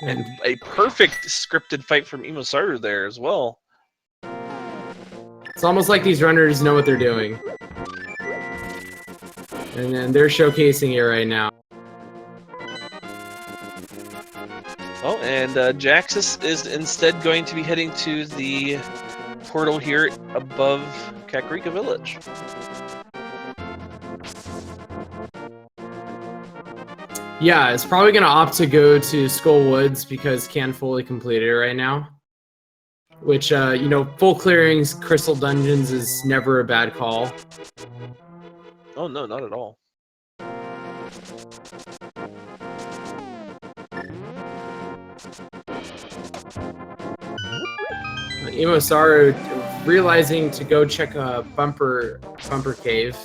And a perfect scripted fight from Emosaru there as well. It's almost like these runners know what they're doing. And then they're showcasing it right now. Oh, and Jaxus is instead going to be heading to the portal here above Kakarika Village. Yeah, it's probably going to opt to go to Skull Woods because can't fully complete it right now. Which, you know, full clearings, Crystal Dungeons is never a bad call. Oh, no, not at all. Emosaru realizing to go check a bumper cave.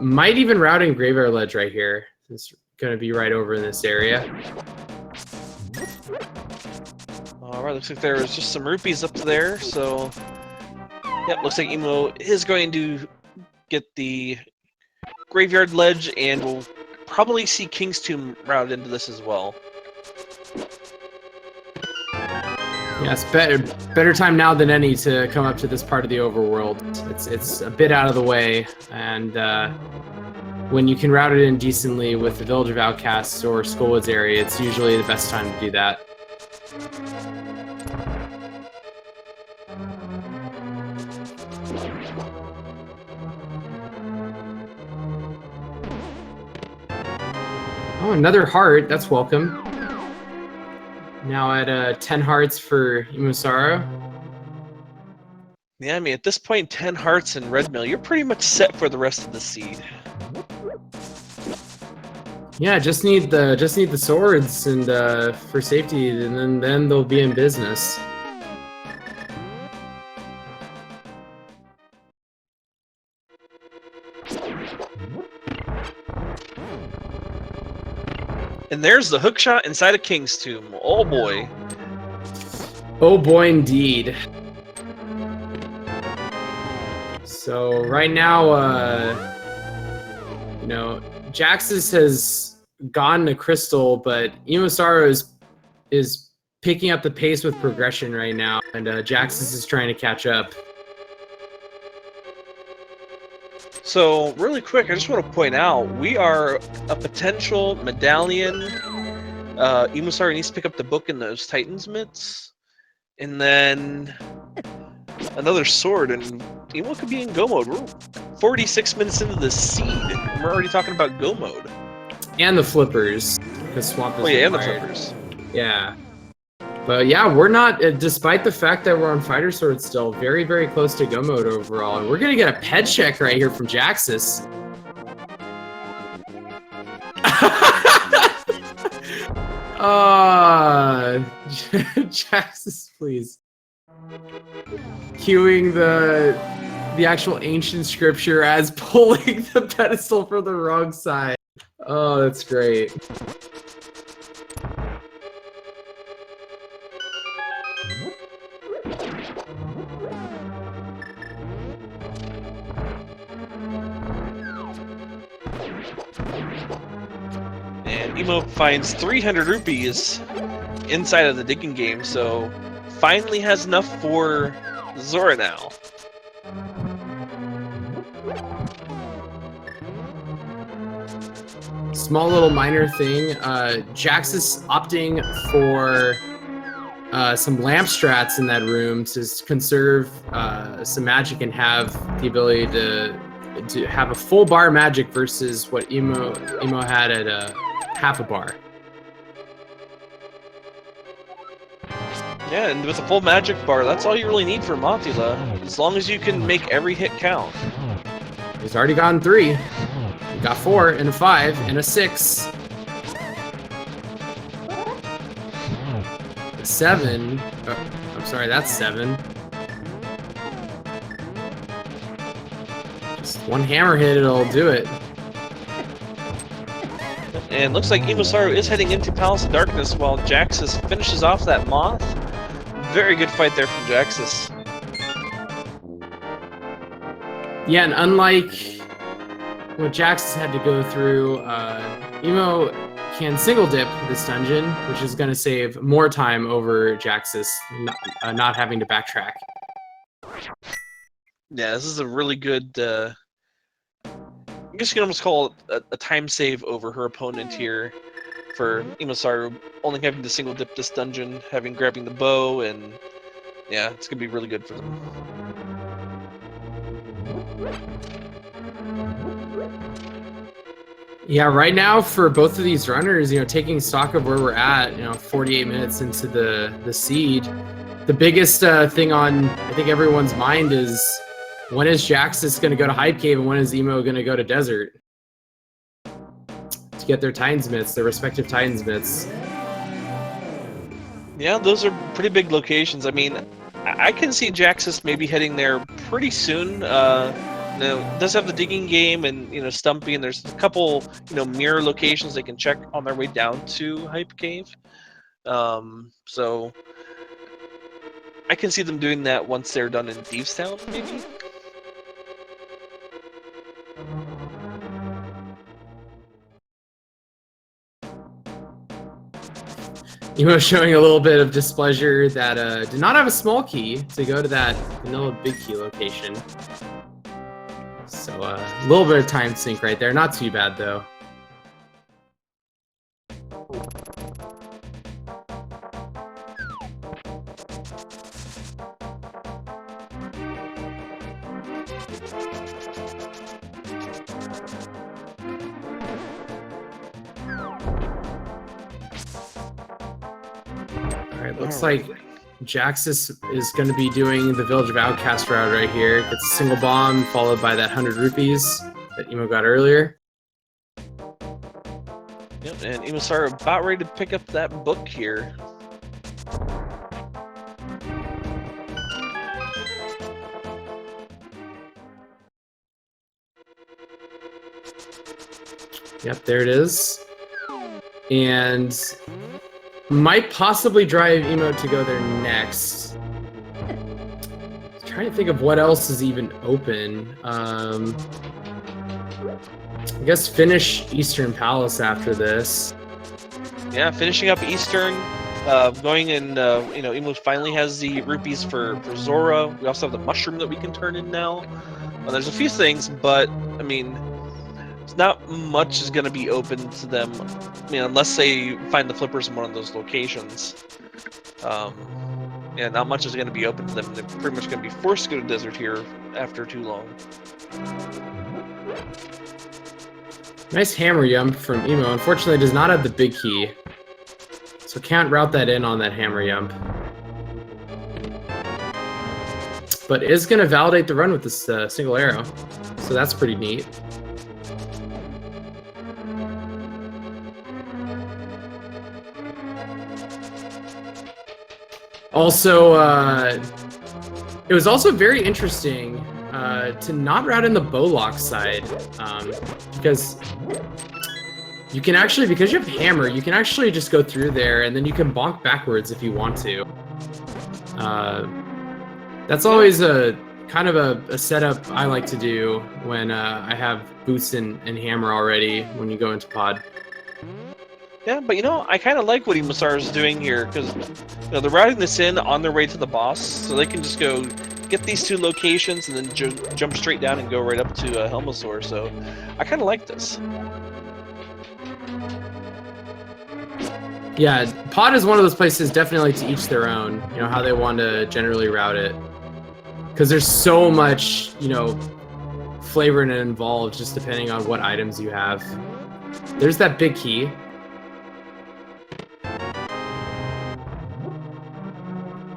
Might even routing Graveyard Ledge right here. It's going to be right over in this area. Alright, looks like there was just some rupees up there, so... Yep, looks like Emo is going to get the Graveyard Ledge, and we'll probably see King's Tomb routed into this as well. Yeah, it's better time now than any to come up to this part of the overworld. It's a bit out of the way, and when you can route it in decently with the Village of Outcasts or Skullwoods area, it's usually the best time to do that. Oh, another heart. That's welcome. Now at 10 hearts for Emosaru. Yeah, I mean, at this point, 10 hearts in Red Mill, you're pretty much set for the rest of the seed. Yeah, just need the swords and for safety, and then they'll be in business. And there's the hookshot inside of King's Tomb. Oh boy. Oh boy, indeed. So right now, you know, Jaxus has gotten a crystal, but Emosaru is picking up the pace with progression right now, and Jaxus is trying to catch up. So, really quick, I just want to point out, we are a potential medallion. Emosaru needs to pick up the book in those Titans mitts. And then another sword, and Emo could be in Go mode. We're 46 minutes into the seed, and we're already talking about Go mode. And the flippers, because Swamp is and the required. flippers. Yeah. But yeah, we're not, despite the fact that we're on Fighter Sword still, very, very close to Go mode overall. And we're going to get a ped check right here from Jaxus. Jaxus, please. Cueing the actual ancient scripture as pulling the pedestal from the wrong side. Oh, that's great. And Emo finds 300 rupees inside of the digging game, so finally has enough for Zora now. Small little minor thing, Jaxus opting for some lamp strats in that room to conserve some magic and have the ability to have a full bar magic versus what Emo had at half a bar. Yeah, and with a full magic bar, that's all you really need for Mothula, as long as you can make every hit count. He's already gotten 3. He got 4 and a 5 and a 6. 7. Oh, I'm sorry, that's 7. Just one hammer hit, it'll do it. And looks like Emosaru is heading into Palace of Darkness while Jaxus finishes off that moth. Very good fight there from Jaxus. Yeah, and unlike what Jaxus had to go through, Emo can single dip this dungeon, which is going to save more time over Jaxus not having to backtrack. Yeah, this is a really good, I guess you can almost call it a time save over her opponent here for Emosaru, only having to single dip this dungeon, grabbing the bow, and yeah, it's going to be really good for them. Yeah, right now for both of these runners, you know, taking stock of where we're at, you know, 48 minutes into the seed, the biggest thing on, I think, everyone's mind is when is Jaxus going to go to Hype Cave and when is Emo going to go to Desert to get their Titans mitts, their respective Titans mitts. Yeah, those are pretty big locations. I mean, I can see Jaxus maybe heading there pretty soon. You know, it does have the digging game and, you know, Stumpy, and there's a couple, you know, mirror locations they can check on their way down to Hype Cave. So I can see them doing that once they're done in Thieves Town, maybe. Emo showing a little bit of displeasure that did not have a small key to go to that vanilla big key location. So a little bit of time sink right there. Not too bad, though. Alright, looks like Jaxus is going to be doing the Village of Outcast route right here. Gets a single bomb, followed by that 100 rupees that Emo got earlier. Yep, and Emosaru about ready to pick up that book here. Yep, there it is. And might possibly drive Emo to go there next. Trying to think of what else is even open. I guess finish Eastern Palace after this. Yeah, finishing up Eastern, going and Emo finally has the rupees for Zora. We also have the mushroom that we can turn in now. There's a few things, but I mean, not much is going to be open to them. I mean, unless they find the flippers in one of those locations. Yeah, not much is going to be open to them. They're pretty much going to be forced to go to desert here after too long. Nice hammer jump from Emo. Unfortunately, it does not have the big key, so can't route that in on that hammer jump. But is going to validate the run with this single arrow, so that's pretty neat. Also, it was also very interesting to not route in the bowlock side, because you can actually, because you have hammer, you can actually just go through there and then you can bonk backwards if you want to. That's always a kind of a setup I like to do when I have boots and hammer already when you go into pod. Yeah, but I kind of like what Emosaru is doing here, because they're routing this in on their way to the boss, so they can just go get these two locations and then jump straight down and go right up to Helmosaur. So I kind of like this. Yeah, pod is one of those places definitely to each their own, how they want to generally route it. Because there's so much, flavor in it involved, just depending on what items you have. There's that big key.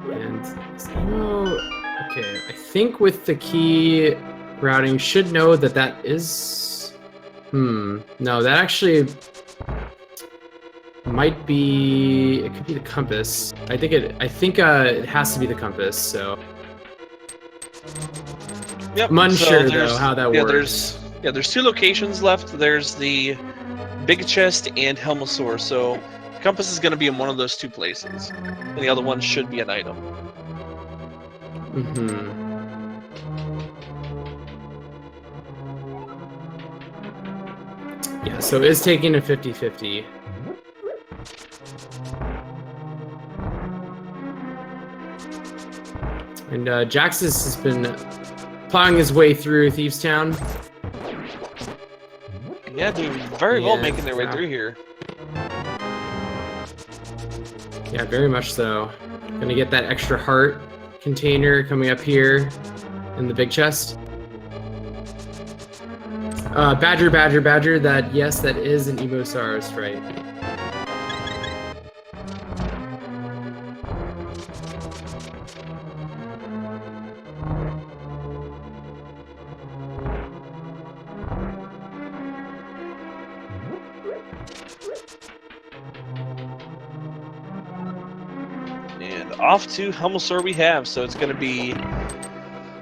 And, okay, I think with the key routing, you should know that that is... no, that actually might be... It could be the compass. I think it has to be the compass, so... Yep. I'm unsure though how that works. There's two locations left. There's the big chest and Helmosaur. So the compass is going to be in one of those two places, and the other one should be an item. Yeah, so it's taking a 50-50. And Jaxus has been plowing his way through Thieves Town. Yeah, doing very well making their way through here. Yeah, very much so. Gonna get that extra heart container coming up here in the big chest. Badger, yes, that is an Emosaru sprite. And off to Helmosaur we have, so it's going to be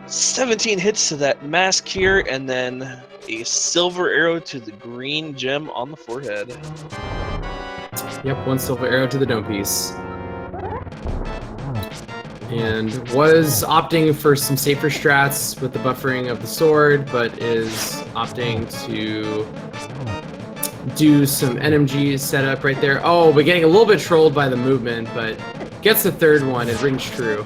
17 hits to that mask here, and then a silver arrow to the green gem on the forehead. Yep, one silver arrow to the dome piece. And was opting for some safer strats with the buffering of the sword, but is opting to do some NMG setup right there. Oh, but getting a little bit trolled by the movement, but gets the third one. It rings true.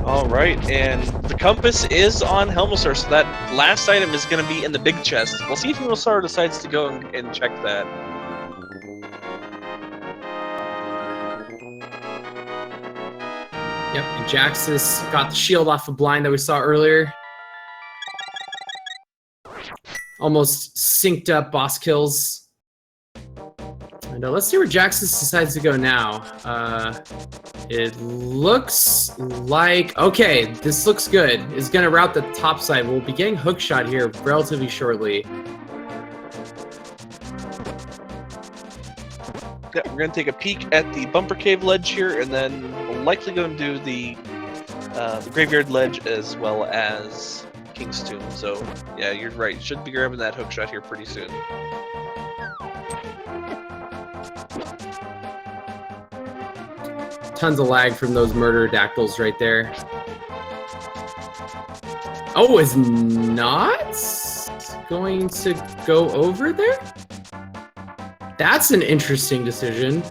All right, and the compass is on Helmosaur, so that last item is going to be in the big chest. We'll see if Emosaru decides to go and check that. Yep, and Jaxus got the shield off the blind that we saw earlier. almost synced up boss kills. And let's see where Jaxus decides to go now. It looks like, okay, this looks good. It's gonna route the top side. We'll be getting hookshot here relatively shortly. Yeah, we're going to take a peek at the bumper cave ledge here, and then we'll likely go and do the graveyard ledge as well as King's Tomb. So, yeah, you're right. Should be grabbing that hookshot here pretty soon. Tons of lag from those murder dactyls right there. Oh, is not going to go over there? That's an interesting decision.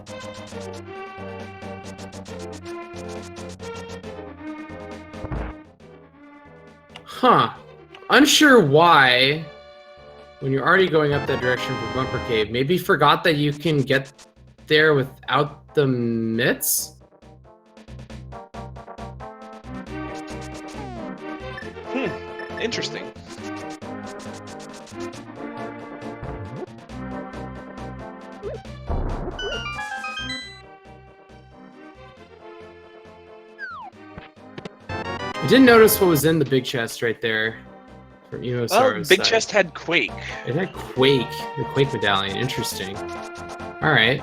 Huh. Unsure why, when you're already going up that direction for Bumper Cave. Maybe forgot that you can get there without the mitts? Interesting. I didn't notice what was in the big chest right there. From Emosaru's Well, big side. chest had Quake. It had Quake. The Quake medallion. Interesting. Alright.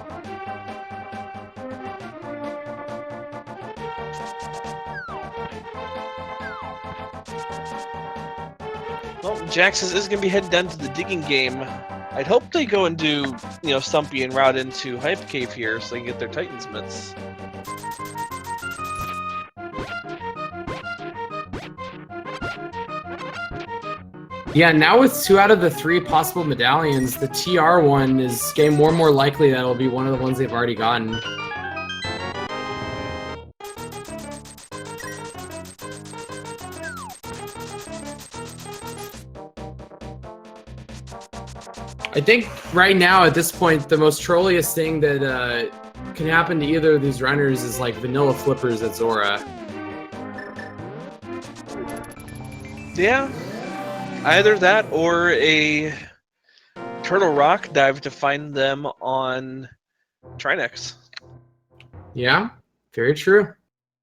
Well, Jaxus is going to be heading down to the digging game. I'd hope they go and do, Stumpy and route into Hype Cave here so they can get their Titan's mitts. Yeah, now with 2 out of the 3 possible medallions, the TR one is getting more and more likely that it'll be one of the ones they've already gotten. I think right now, at this point, the most trolliest thing that can happen to either of these runners is like vanilla flippers at Zora. Yeah, either that or a Turtle Rock dive to find them on Trinex. Yeah, very true.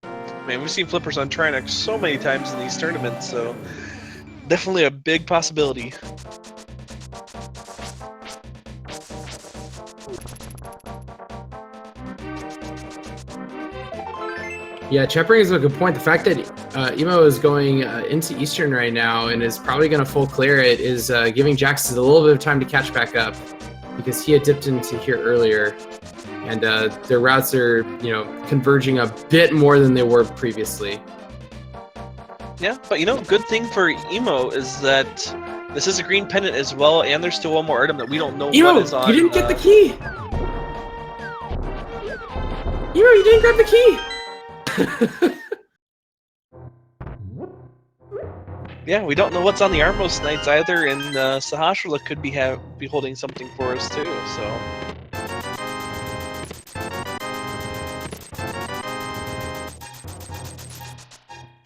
Man, we've seen flippers on Trinex so many times in these tournaments, so definitely a big possibility. Yeah, Chet brings up a good point. The fact that Emo is going into Eastern right now and is probably going to full clear it is giving Jaxus a little bit of time to catch back up, because he had dipped into here earlier, and their routes are, converging a bit more than they were previously. Yeah, but good thing for Emo is that this is a green pennant as well, and there's still one more item that we don't know Emo, what is on. you didn't get the key! Emo, you didn't grab the key! Yeah, we don't know what's on the Armos Knights either, and Sahasrahla could be holding something for us too, so...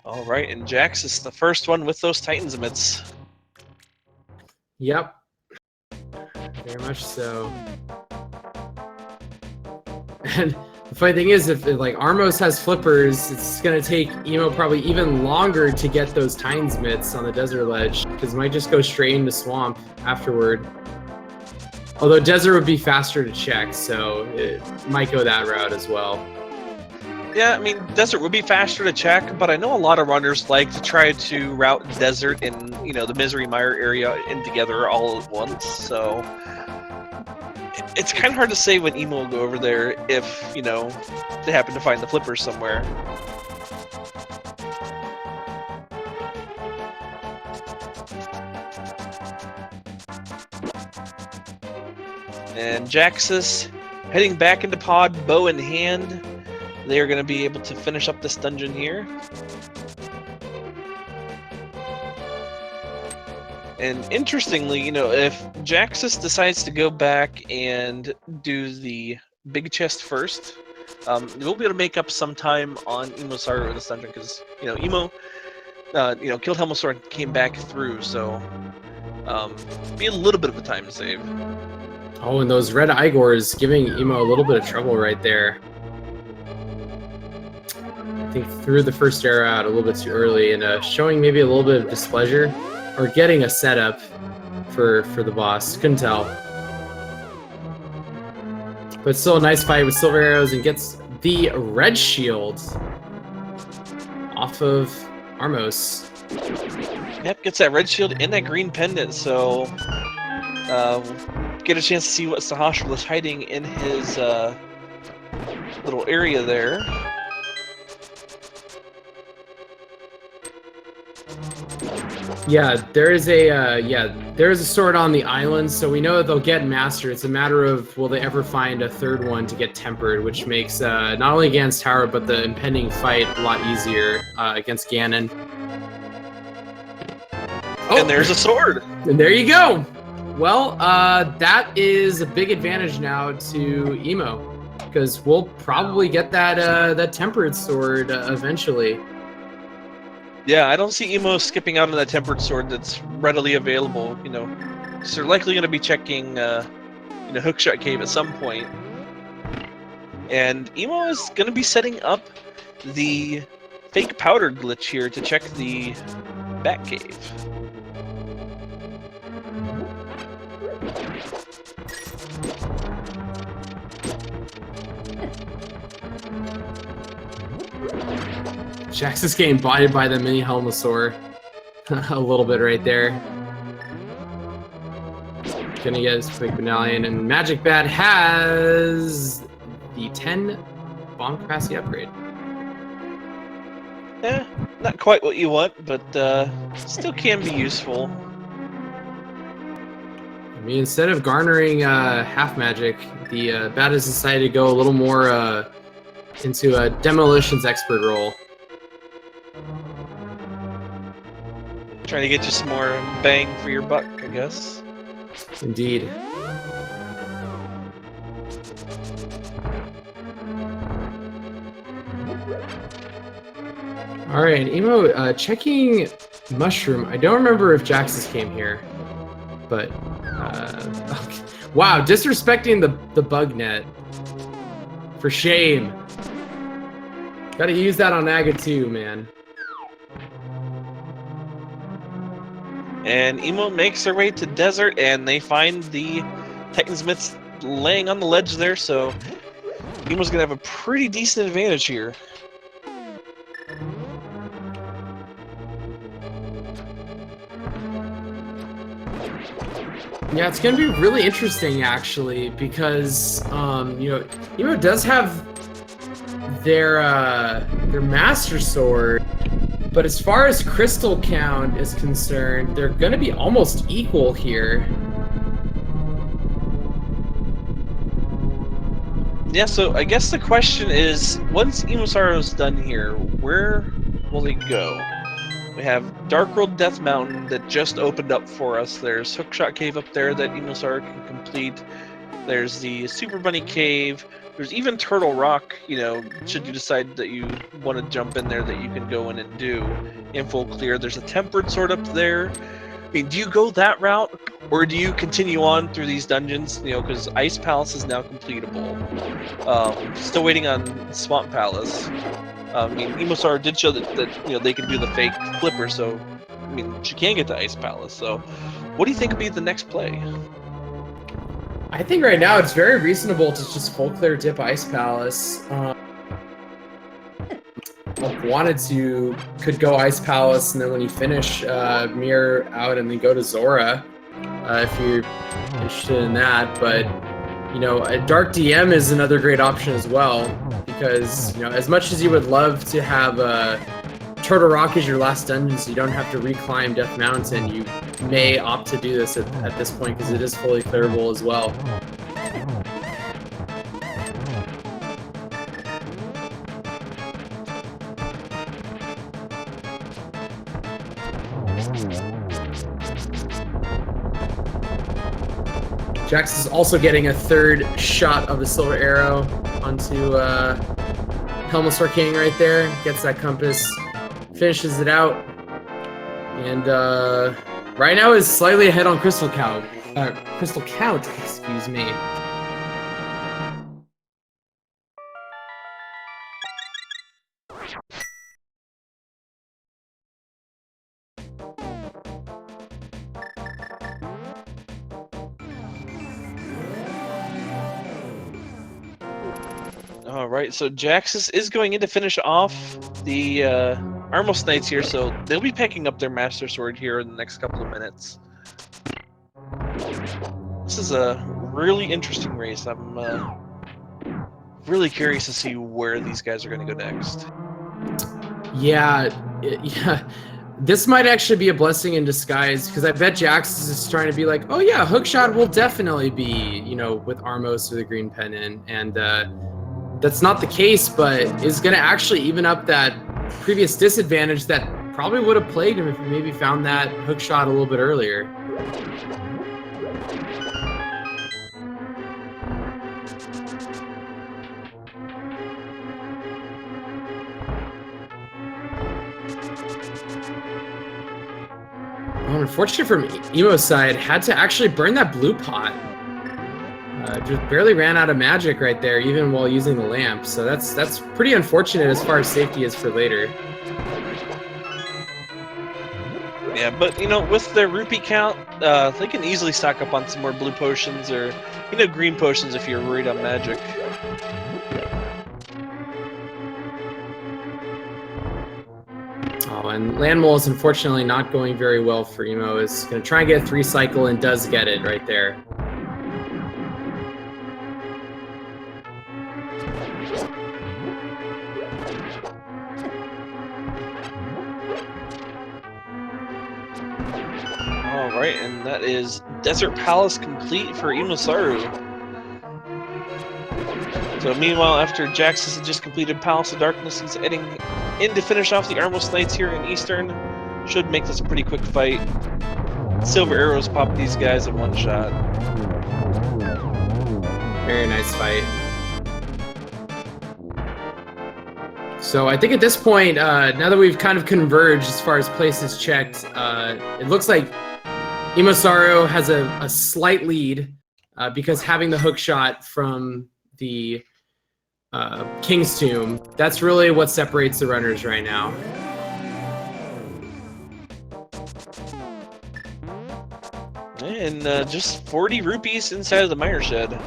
Alright, and Jaxus, the first one with those Titans mitts. Yep. Very much so. And the funny thing is, if like Armos has flippers, it's gonna take Emo probably even longer to get those Tines mitts on the desert ledge, because it might just go straight into swamp afterward. Although desert would be faster to check, so it might go that route as well. Yeah, I mean, desert would be faster to check, but I know a lot of runners like to try to route desert and, the Misery Mire area in together all at once, so... It's kind of hard to say when Emo will go over there if, they happen to find the flippers somewhere. And Jaxus heading back into pod, bow in hand. They are going to be able to finish up this dungeon here. And interestingly, if Jaxus decides to go back and do the big chest first, we'll be able to make up some time on Emosaru in this dungeon, because, Emo, killed Helmosaur and came back through, so be a little bit of a time save. Oh, and those red Igors giving Emo a little bit of trouble right there. I think threw the first arrow out a little bit too early and showing maybe a little bit of displeasure or getting a setup for the boss. Couldn't tell. But still a nice fight with silver arrows and gets the red shield off of Armos. Yep, gets that red shield and that green pendant, so get a chance to see what Sahasra was hiding in his little area there. Yeah, there is a sword on the island, so we know that they'll get mastered. It's a matter of will they ever find a third one to get tempered, which makes not only Ganon's Tower but the impending fight a lot easier against Ganon. Oh, and there's a sword. And there you go. Well, that is a big advantage now to Emo, because we'll probably get that tempered sword eventually. Yeah, I don't see Emo skipping out on that tempered sword that's readily available. You know, so they're likely going to be checking, Hookshot Cave at some point, and Emo is going to be setting up the fake powder glitch here to check the Bat Cave. Jaxus getting bodied by the mini Helmosaur a little bit right there. Gonna get his quick medallion, and Magic Bat has the 10 bomb capacity upgrade. Yeah, not quite what you want, but still can be useful. I mean, instead of garnering half magic, the Bat has decided to go a little more into a demolitions expert role. Trying to get you some more bang for your buck, I guess. Indeed. All right, Emo, checking Mushroom. I don't remember if Jaxus came here, but okay. Wow, disrespecting the bug net. For shame. Gotta use that on Naga too, man. And Emo makes their way to Desert, and they find the Titansmiths laying on the ledge there, so Emo's gonna have a pretty decent advantage here. Yeah, it's gonna be really interesting actually, because Emo does have their Master Sword. But as far as crystal count is concerned, they're going to be almost equal here. Yeah, so I guess the question is, once Emosaru's done here, where will they go? We have Dark World Death Mountain that just opened up for us. There's Hookshot Cave up there that Emosaru can complete. There's the Super Bunny Cave. There's even Turtle Rock, should you decide that you want to jump in there, that you can go in and do in full clear. There's a tempered sword up there. I mean, do you go that route, or do you continue on through these dungeons? Because Ice Palace is now completable. Still waiting on Swamp Palace. Emosaru did show that they can do the fake flipper, so she can get to Ice Palace. So, what do you think would be the next play? I think right now it's very reasonable to just full clear dip Ice Palace. Could go Ice Palace, and then when you finish, mirror out and then go to Zora, if you're interested in that. But a Dark DM is another great option as well, because as much as you would love to have Turtle Rock as your last dungeon, so you don't have to reclimb Death Mountain, you may opt to do this at this point because it is fully clearable as well. Jax is also getting a third shot of the silver arrow onto Helmosaur King right there. Gets that compass, finishes it out, and Right now is slightly ahead on Crystal Count. Crystal Count, excuse me. All right, so Jaxus is going in to finish off the Armos Knights here, so they'll be picking up their Master Sword here in the next couple of minutes. This is a really interesting race. I'm really curious to see where these guys are going to go next. Yeah. This might actually be a blessing in disguise, because I bet Jaxus is trying to be like, oh yeah, Hookshot will definitely be, you know, with Armos or the green pennant, and that's not the case, but is going to actually even up that previous disadvantage that probably would have plagued him if he maybe found that Hookshot a little bit earlier. Well, unfortunate from Emo's side, had to actually burn that blue pot. Just barely ran out of magic right there, even while using the lamp. So that's pretty unfortunate as far as safety is for later. Yeah, but you know, with their rupee count, they can easily stock up on some more blue potions or, you know, green potions if you're worried on magic. Oh, and Landmole is unfortunately not going very well for Emo. Is going to try and get a 3-cycle and does get it right there. Alright, and that is Desert Palace complete for Emosaru. So meanwhile, after Jaxus has just completed Palace of Darkness, he's heading in to finish off the Armos Knights here in Eastern. Should make this a pretty quick fight. Silver arrows pop these guys in one shot. Very nice fight. So I think at this point, now that we've kind of converged as far as places checked, it looks like Emosaru has a slight lead because having the hook shot from the King's Tomb, that's really what separates the runners right now. And just 40 rupees inside of the miner shed.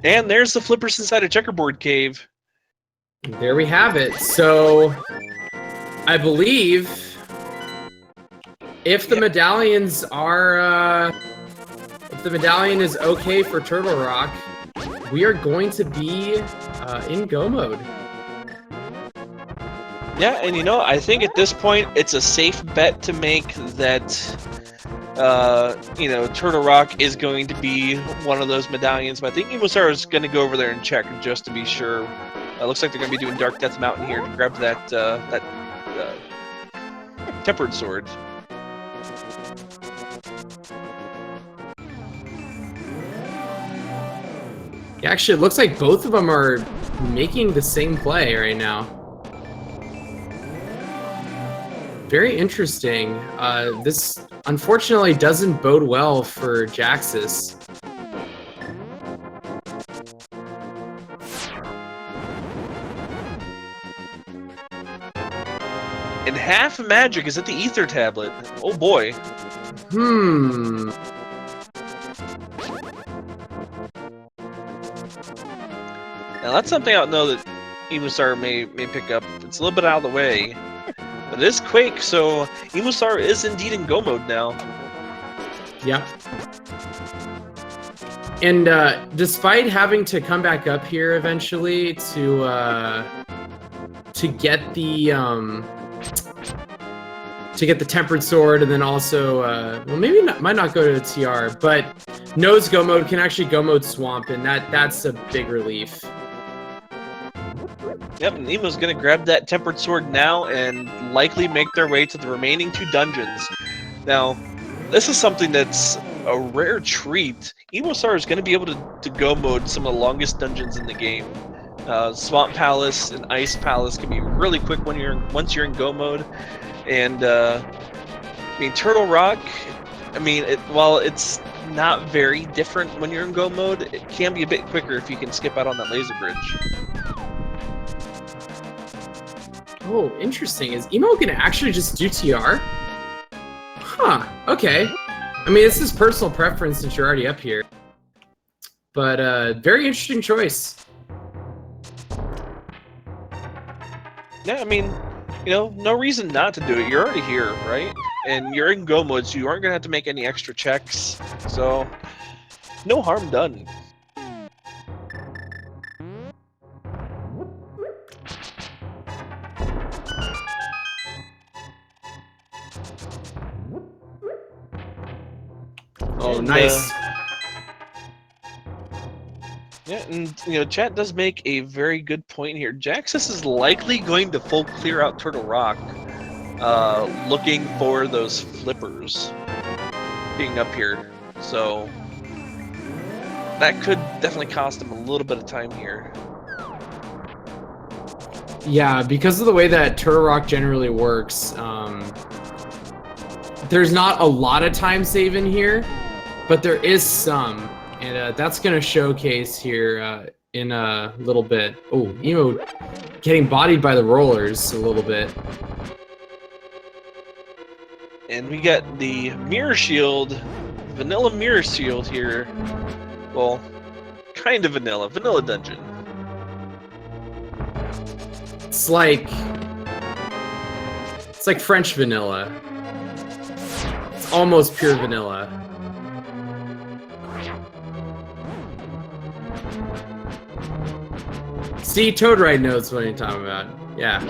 And there's the flippers inside a checkerboard cave. There we have it. So I believe if the medallions are if the medallion is okay for Turtle Rock, we are going to be in go mode. Yeah, and you know, I think at this point it's a safe bet to make that you know, Turtle Rock is going to be one of those medallions, but I think Emosaru is going to go over there and check just to be sure. Looks like they're going to be doing Dark Death Mountain here to grab that Tempered Sword. Yeah, actually, it looks like both of them are making the same play right now. Very interesting. This unfortunately doesn't bode well for Jaxus. And half magic is at the Ether Tablet. Oh boy. Now that's something I don't know that Emosaru may pick up. It's a little bit out of the way. But it is Quake, so Emosaru is indeed in go mode now. Yep. And despite having to come back up here eventually to get the Tempered Sword, and then also well, maybe might not go to the TR, but knows go mode, can actually go mode Swamp, and that's a big relief. Yep, and Nemo's gonna grab that tempered sword now and likely make their way to the remaining 2 dungeons. Now, this is something that's a rare treat. Emosaru is gonna be able to go mode some of the longest dungeons in the game. Swamp Palace and Ice Palace can be really quick when once you're in go mode, and I mean Turtle Rock. I mean, while it's not very different when you're in go mode, it can be a bit quicker if you can skip out on that laser bridge. Oh, interesting. Is Emo gonna actually just do TR? Huh, okay. I mean, it's his personal preference since you're already up here. But, very interesting choice. Yeah, I mean, you know, no reason not to do it. You're already here, right? And you're in go mode, so you aren't gonna have to make any extra checks. So, no harm done. Oh, And, nice. Yeah, and you know, chat does make a very good point here. Jaxus is likely going to full clear out Turtle Rock, looking for those flippers being up here. So that could definitely cost him a little bit of time here. Yeah, because of the way that Turtle Rock generally works, there's not a lot of time save in here, but there is some. And that's going to showcase here in a little bit. Oh, Emo getting bodied by the rollers a little bit. And we got the mirror shield, vanilla mirror shield here. Well, kind of vanilla dungeon. It's like French vanilla. It's almost pure vanilla. See, Toad Ride knows what you're talking about. Yeah.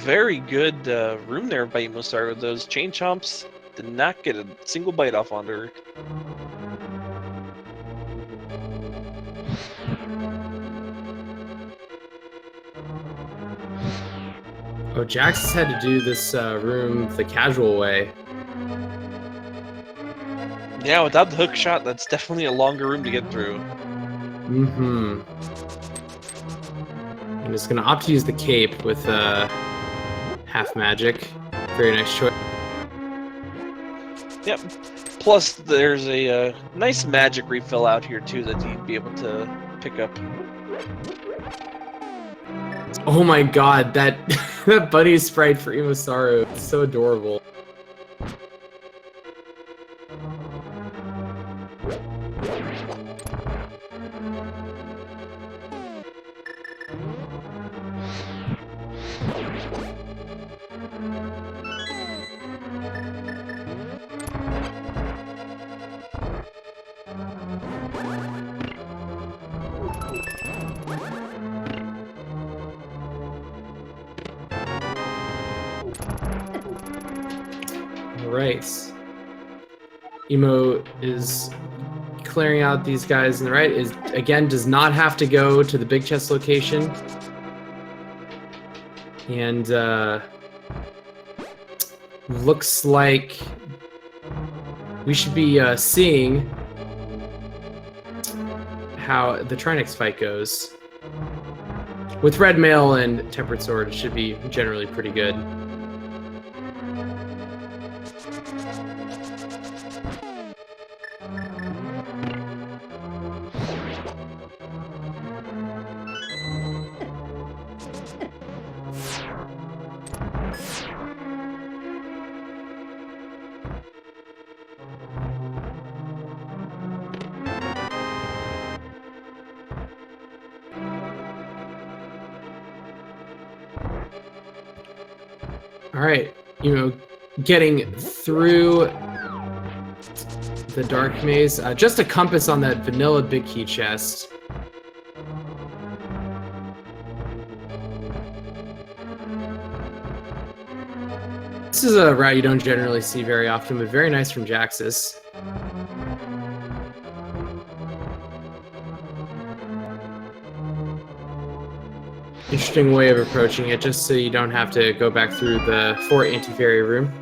Very good room there by Emosaru. Those chain chomps did not get a single bite off on her. Oh, Jaxus had to do this room the casual way. Yeah, without the hook shot, that's definitely a longer room to get through. Mm-hmm. I'm just gonna opt to use the cape with half magic. Very nice choice. Yep. Plus, there's a nice magic refill out here too that you'd be able to pick up. Oh my god, that that bunny sprite for Emosaru, it's so adorable. Alright. Emo is clearing out these guys on the right. Is again does not have to go to the big chest location. And looks like we should be seeing how the Trinix fight goes. With Red Mail and Tempered Sword, it should be generally pretty good. All right, getting through the dark maze. Just a compass on that vanilla big key chest. This is a route you don't generally see very often, but very nice from Jaxus. Interesting way of approaching it, just so you don't have to go back through the 4 anti-fairy room.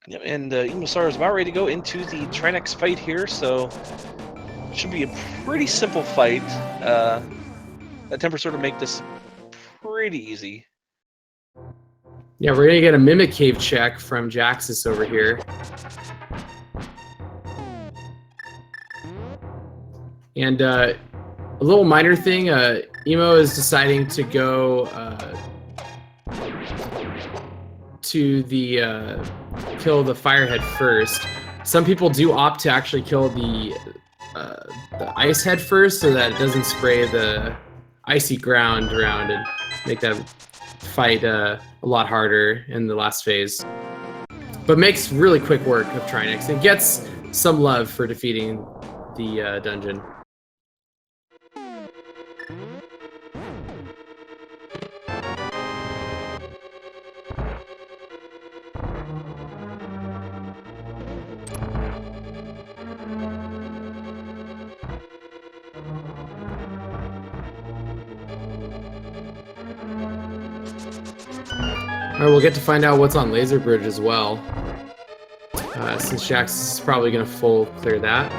Yep, and Emosaru is about ready to go into the Trinex fight here, so should be a pretty simple fight. Attempt to sort of make this pretty easy. Yeah, we're gonna get a Mimic Cave check from Jaxus over here. And a little minor thing, Emo is deciding to go to the kill the Firehead first. Some people do opt to actually kill the Ice Head first, so that it doesn't spray the icy ground around and make that fight a lot harder in the last phase. But makes really quick work of Trinex and gets some love for defeating the dungeon. Alright, we'll get to find out what's on Laser Bridge as well. Since Jax is probably going to full clear that.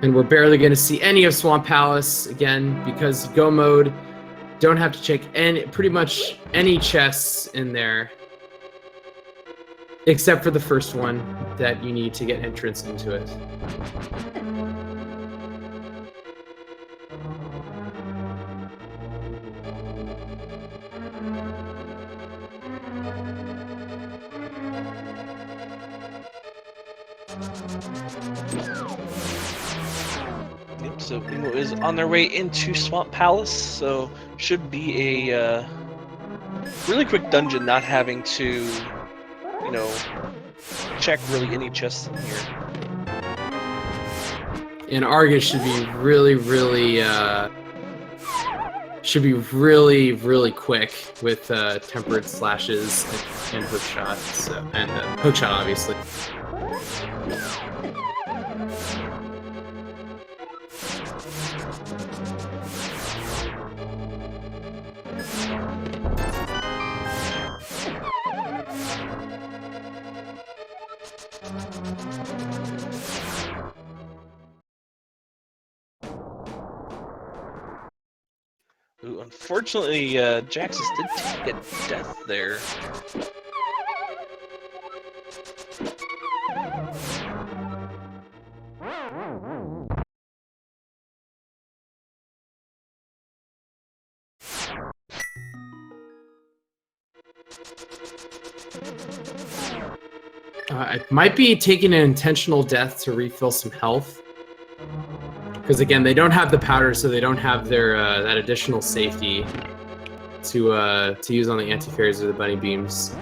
And we're barely going to see any of Swamp Palace again because Go Mode, don't have to check pretty much any chests in there. Except for the first one that you need to get entrance into it. Yep, so Emo is on their way into Swamp Palace, so should be a really quick dungeon, not having to, you know, check really any chests in here. And Argus should be really quick with tempered slashes and hook shots, and hook shot obviously. Ooh, unfortunately, Jaxus did take a death there. It might be taking an intentional death to refill some health. Because again, they don't have the powder, so they don't have their that additional safety to use on the anti-fairies or the bunny beams.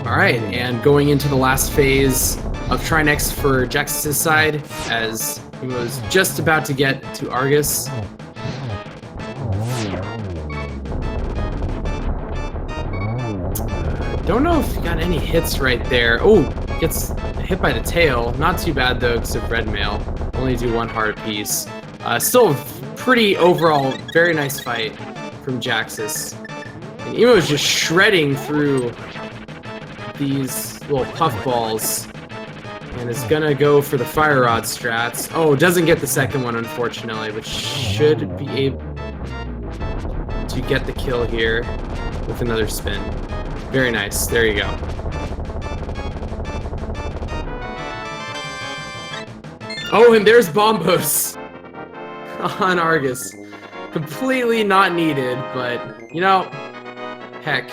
All right, and going into the last phase of Trinex for Jaxus' side, as he was just about to get to Argus. Don't know if he got any hits right there. Oh, gets hit by the tail. Not too bad though, because of red mail. Only do 1 heart apiece. Still a pretty overall, very nice fight from Jaxus. And Emo is just shredding through these little puff balls, and is gonna go for the fire rod strats. Oh, doesn't get the second one, unfortunately, but should be able to get the kill here with another spin. Very nice. There you go. Oh, and there's Bombos on Argus. Completely not needed, but you know, heck,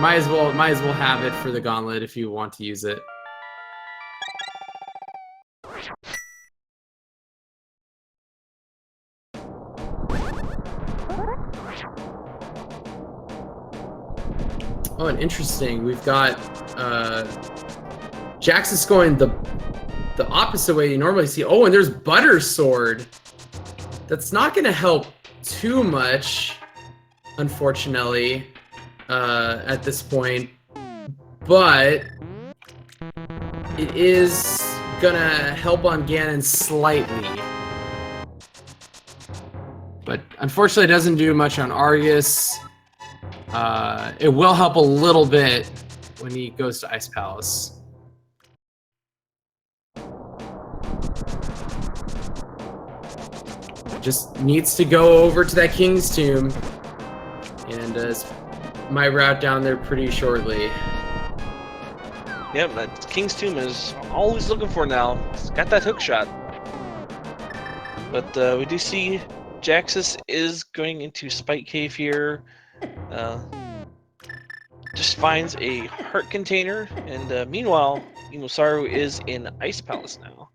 might as well have it for the gauntlet if you want to use it. Oh, and interesting. We've got Jaxus going the opposite way you normally see. Oh, and there's Butter Sword. That's not going to help too much, unfortunately, at this point. But it is going to help on Ganon slightly. But unfortunately, it doesn't do much on Argus. It will help a little bit when he goes to Ice Palace. Just needs to go over to that King's Tomb, and my route down there pretty shortly. Yep, that King's Tomb is always looking for now. It's got that hook shot. But we do see Jaxus is going into Spike Cave here. Just finds a heart container, and meanwhile, Emosaru is in Ice Palace now.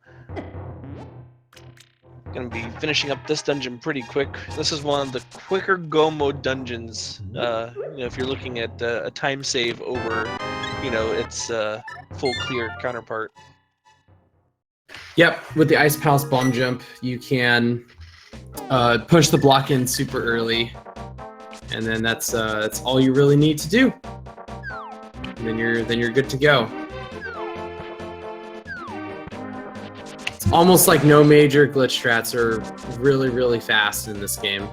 Gonna be finishing up this dungeon pretty quick. This is one of the quicker go mode dungeons. You know, if you're looking at a time save over, you know, its full clear counterpart. Yep, with the Ice Palace bomb jump, you can push the block in super early, and then that's all you really need to do. And then you're good to go. It's almost like no major glitch strats are really fast in this game.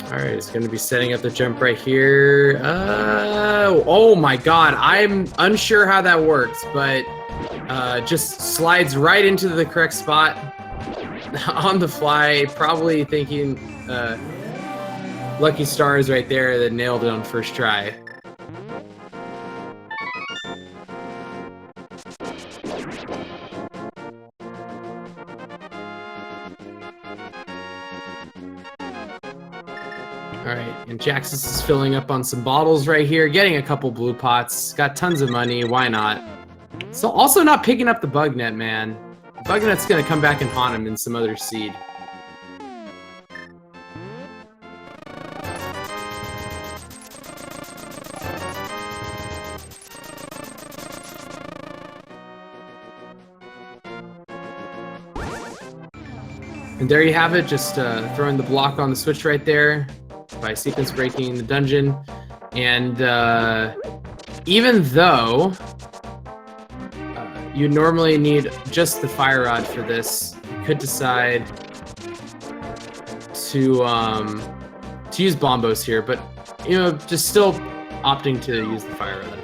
All right, it's going to be setting up the jump right here. Oh my God, I'm unsure how that works, but just slides right into the correct spot on the fly. Probably thinking lucky stars right there that nailed it on first try. Alright, and Jaxus is filling up on some bottles right here, getting a couple blue pots, got tons of money, why not? So also not picking up the bug net, man. The bug net's gonna come back and haunt him in some other seed. And there you have it, just throwing the block on the switch right there by sequence breaking the dungeon. And even though you normally need just the fire rod for this, you could decide to use bombos here, but you know, just still opting to use the fire rod.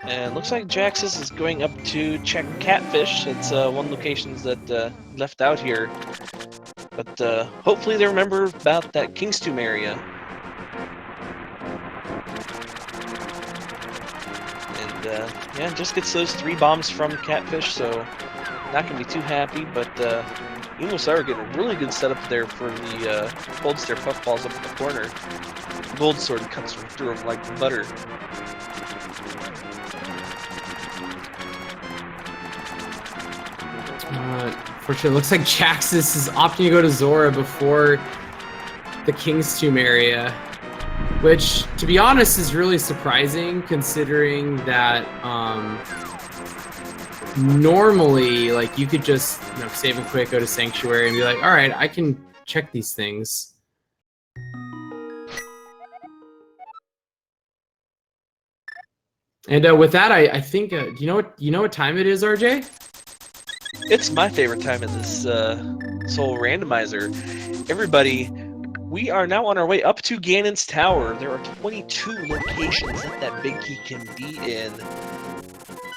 And looks like Jaxus is going up to check Catfish. It's one of the locations that left out here. But hopefully they remember about that King's Tomb area. And yeah, just gets those 3 bombs from Catfish, so not going to be too happy. But Emosaru getting a really good setup there for the Gold Stare Puffballs up in the corner. Gold Sword cuts through them like butter. Unfortunately, it looks like Jaxus is opting to go to Zora before the King's Tomb area, which, to be honest, is really surprising considering that normally, like, you could just save and quick, go to Sanctuary, and be like, all right, I can check these things. And with that, I think you know what time it is, RJ? It's my favorite time in this Soul Randomizer. Everybody, we are now on our way up to Ganon's Tower. There are 22 locations that big key can be in.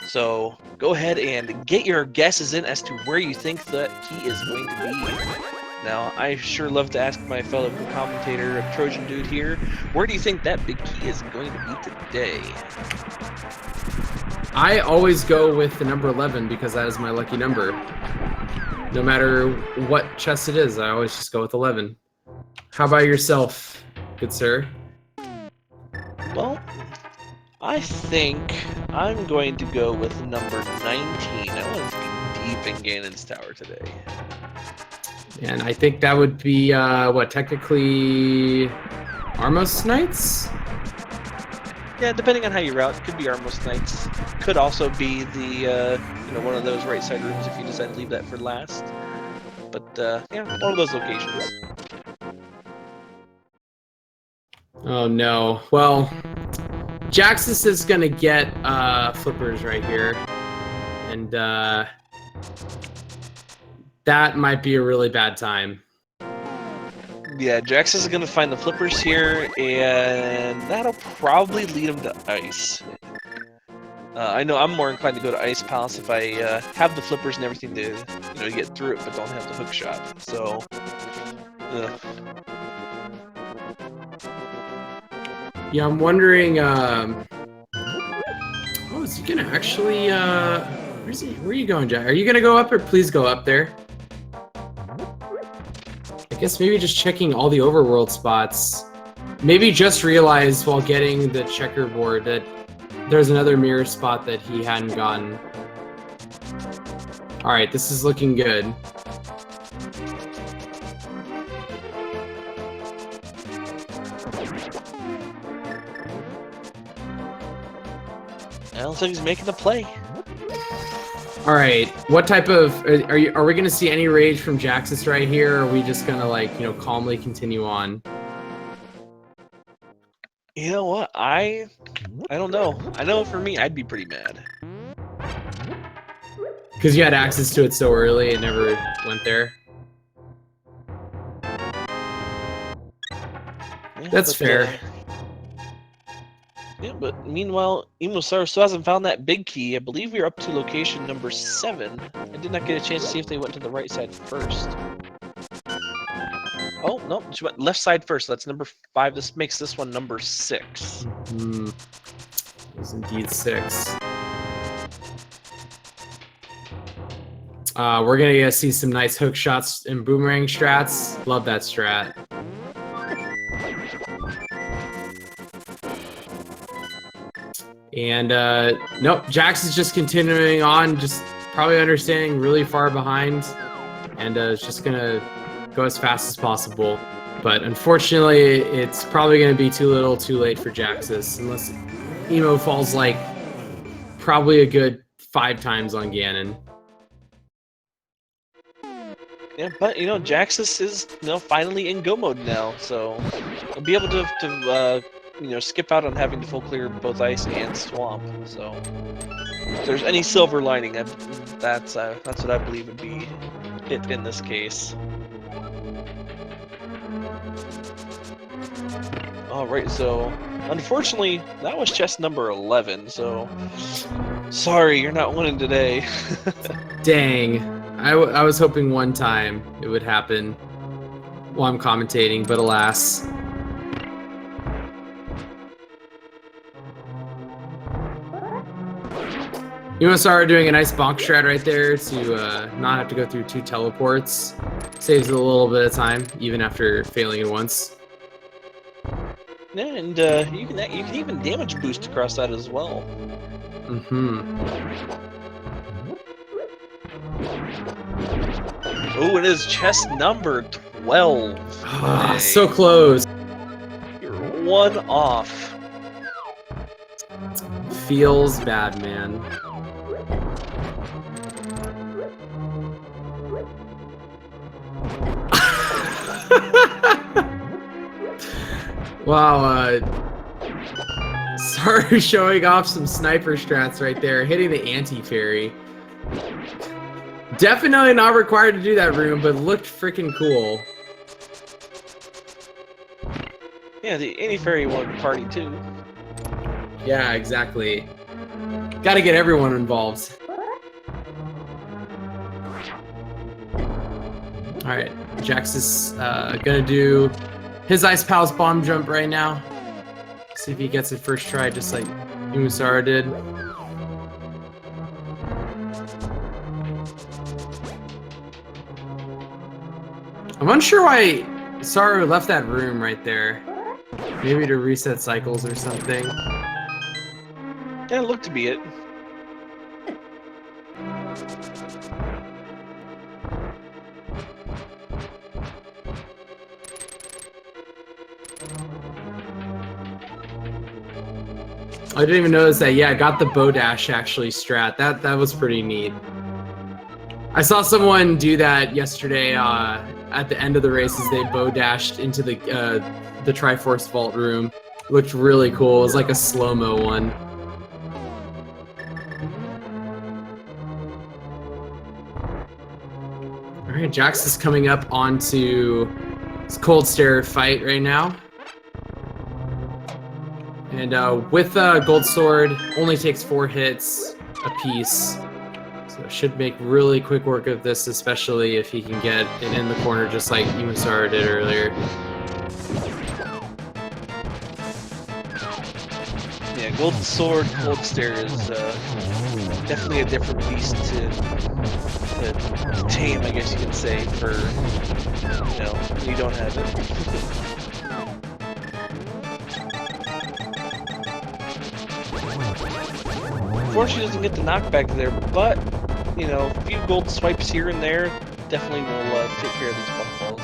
So go ahead and get your guesses in as to where you think that key is going to be. Now, I sure love to ask my fellow commentator, Trojan Dude here, where do you think that big key is going to be today? I always go with the number 11 because that is my lucky number. No matter what chest it is, I always just go with 11. How about yourself, good sir? Well, I think I'm going to go with number 19. I want to be deep in Ganon's Tower today. And I think that would be, what, technically Armos Knights? Yeah, depending on how you route, it could be Armos Knights. Could also be the, one of those right side rooms if you decide to leave that for last. But, yeah, one of those locations. Oh no. Well, Jaxus is gonna get flippers right here. And that might be a really bad time. Yeah, Jaxus is going to find the flippers here, and that'll probably lead him to ice. I know I'm more inclined to go to Ice Palace if I have the flippers and everything to get through it, but don't have the hook shot. So, Yeah, I'm wondering. Oh, is he gonna actually? Where are you going, Jack? Are you gonna go up, or please go up there? I guess maybe just checking all the overworld spots. Maybe just realized while getting the checkerboard that there's another mirror spot that he hadn't gotten. All right, this is looking good. I don't think he's making the play. All right, what type of are we gonna see any rage from Jaxus right here, or are we just gonna calmly continue on? You know what? I don't know. I know for me, I'd be pretty mad. Because you had access to it so early, it never went there. Yeah, That's fair. Yeah, but meanwhile, Emosaru still hasn't found that big key. I believe we are up to location number 7. I did not get a chance to see if they went to the right side first. Oh, no, she went left side first. That's number 5. This makes this one number 6. Mm-hmm. It was indeed 6. We're going to see some nice hook shots and boomerang strats. Love that strat. And nope, Jax is just continuing on, just probably understanding really far behind, and is just gonna go as fast as possible. But unfortunately, it's probably gonna be too little, too late for Jaxus, unless Emo falls like probably a good 5 times on Ganon. Yeah, but Jaxus is finally in go mode now, so he'll be able to skip out on having to full clear both ice and swamp. So if there's any silver lining, that's what I believe would be it in this case. All right, so unfortunately that was chest number 11. So sorry, you're not winning today. Dang. I was hoping one time it would happen while I'm commentating, but alas. Emosaru doing a nice bonk strat right there to not have to go through 2 teleports. Saves a little bit of time, even after failing it once. Yeah, and you can even damage boost across that as well. Oh, it is chest number 12. Ah, so close. You're 1 off. Feels bad, man. Wow, Sorry, showing off some sniper strats right there, hitting the anti-fairy. Definitely not required to do that room, but looked freaking cool. Yeah, the anti-fairy wanted to party too. Yeah, exactly. Gotta get everyone involved. Alright, Jaxus gonna do his Ice Pal's bomb jump right now. See if he gets it first try, just like Emosaru did. I'm unsure why Saru left that room right there. Maybe to reset cycles or something. Yeah, it looked to be it. I didn't even notice that. Yeah, I got the bow dash actually strat. That was pretty neat. I saw someone do that yesterday at the end of the races. They bow dashed into the Triforce Vault room. Looked really cool. It was like a slow-mo one. All right, Jax is coming up onto his Cold Stare fight right now. And with Gold Sword, only takes 4 hits a piece. So should make really quick work of this, especially if he can get it in the corner just like Emosaru did earlier. Yeah, Gold Sword, Cold Stare is definitely a different beast to tame, I guess you could say, for, you know, when you don't have it. Unfortunately, doesn't get the knockback there, but, you know, a few gold swipes here and there definitely will take care of these buff balls.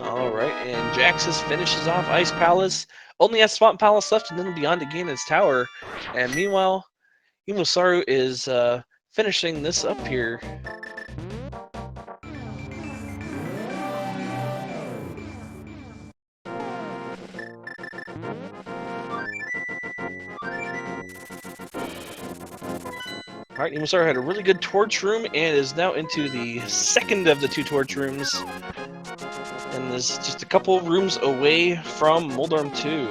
Alright, and Jaxus finishes off Ice Palace. Only has Swamp Palace left, and then beyond again his tower. And meanwhile, Emosaru is finishing this up here. Alright, Emosaru had a really good torch room and is now into the second of the 2 torch rooms. And is just a couple rooms away from Moldarm 2.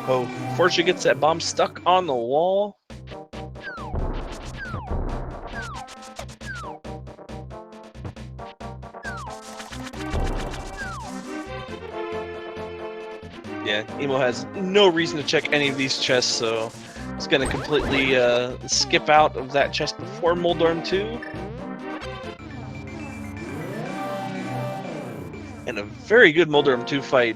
Oh, unfortunately gets that bomb stuck on the wall. Yeah, Emo has no reason to check any of these chests, so he's going to completely skip out of that chest before Moldarm 2. And a very good Moldarm 2 fight.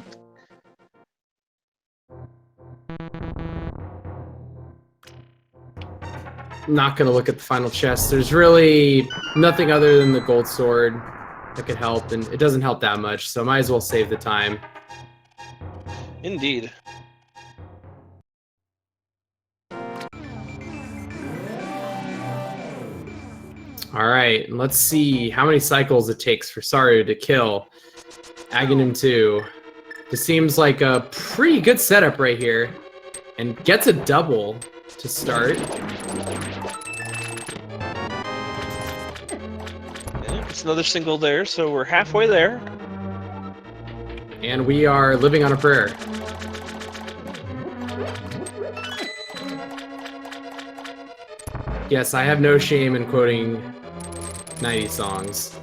Not gonna look at the final chest. There's really nothing other than the Gold Sword that could help, and it doesn't help that much, so might as well save the time. Indeed. Alright, let's see how many cycles it takes for Saru to kill Aghanim 2. This seems like a pretty good setup right here. And gets a double to start. Yeah, it's another single there, so we're halfway there. And we are living on a prayer. Yes, I have no shame in quoting 90s songs.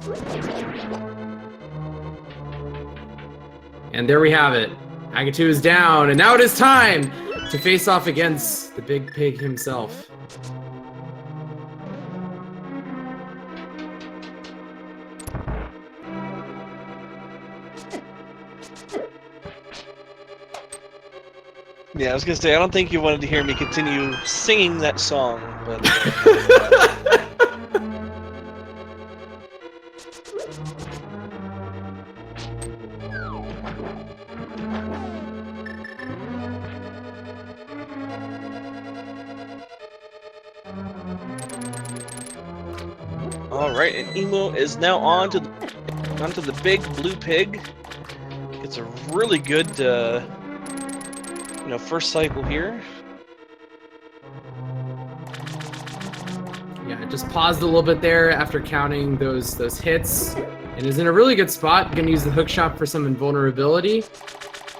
And there we have it. Agatu is down, and now it is time to face off against the big pig himself. Yeah, I was gonna say, I don't think you wanted to hear me continue singing that song, but... All right, and Emo is now onto the big blue pig. It's a really good, first cycle here. Yeah, just paused a little bit there after counting those hits, and is in a really good spot. Gonna use the hook shot for some invulnerability.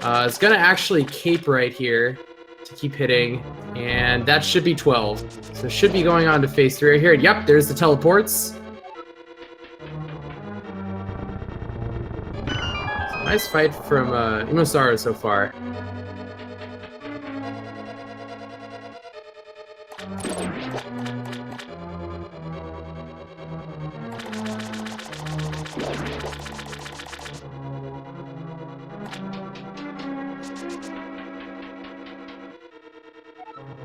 It's gonna actually cape right here to keep hitting, and that should be 12. So should be going on to phase 3 right here. Yep, there's the teleports. So nice fight from Emosaru so far.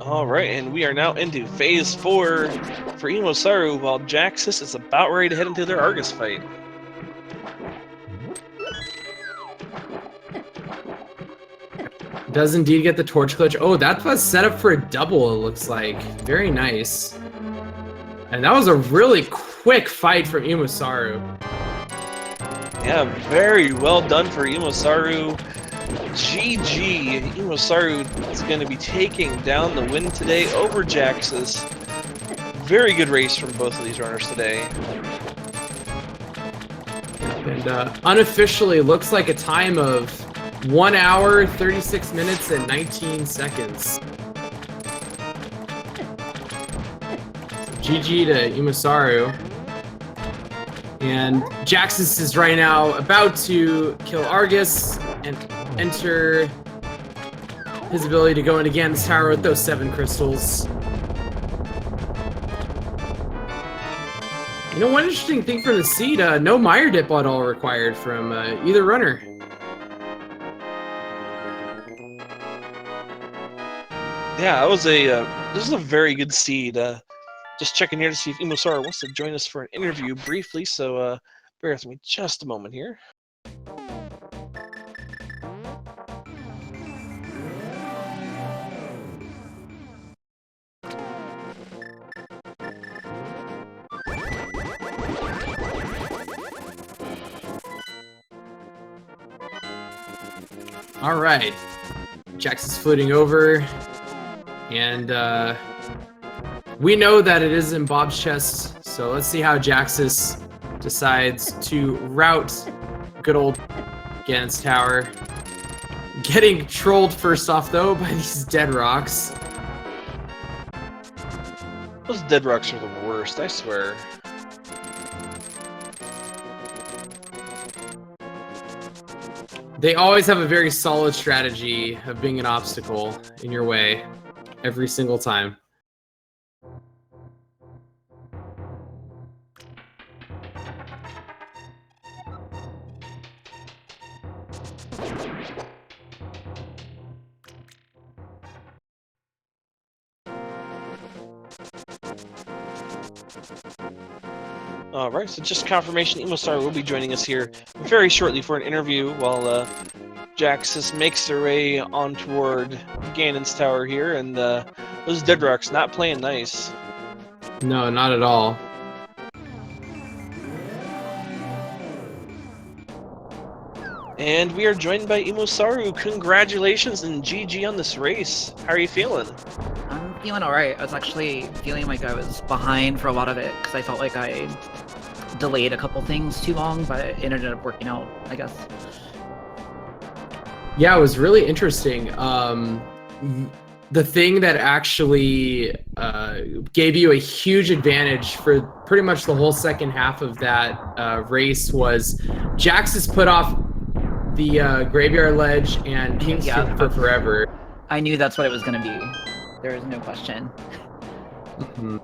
All right, and we are now into phase 4 for Emosaru, while Jaxus is about ready to head into their Argus fight. Does indeed get the torch clutch. Oh, that was set up for a double, it looks like. Very nice. And that was a really quick fight from Emosaru. Yeah, very well done for Emosaru. GG. Emosaru is going to be taking down the win today over Jaxus. Very good race from both of these runners today. And unofficially looks like a time of 1 hour, 36 minutes, and 19 seconds. So GG to Emosaru. And Jaxus is right now about to kill Argus and enter his ability to go in against Tower with those 7 crystals. You know, one interesting thing for the seed, no Mire Dip at all required from either runner. Yeah, this is a very good seed. Just checking here to see if Emosaru wants to join us for an interview briefly, so bear with me just a moment here. All right, Jax is floating over, and we know that it is in Bob's chest, so let's see how Jaxus decides to route good old Ganon's Tower. Getting trolled first off, though, by these dead rocks. Those dead rocks are the worst, I swear. They always have a very solid strategy of being an obstacle in your way every single time. Alright, so just confirmation, Emosaru will be joining us here very shortly for an interview while Jaxus makes their way on toward Ganon's Tower here, and those dead rocks not playing nice. No, not at all. And we are joined by Emosaru. Congratulations and GG on this race. How are you feeling? I'm feeling alright. I was actually feeling like I was behind for a lot of it because I felt like I delayed a couple things too long, but it ended up working out, I guess. Yeah, it was really interesting. The thing that actually gave you a huge advantage for pretty much the whole second half of that race was Jaxus put off the Graveyard Ledge and King's Keep for forever. I knew that's what it was going to be. There is no question. Mm-hmm.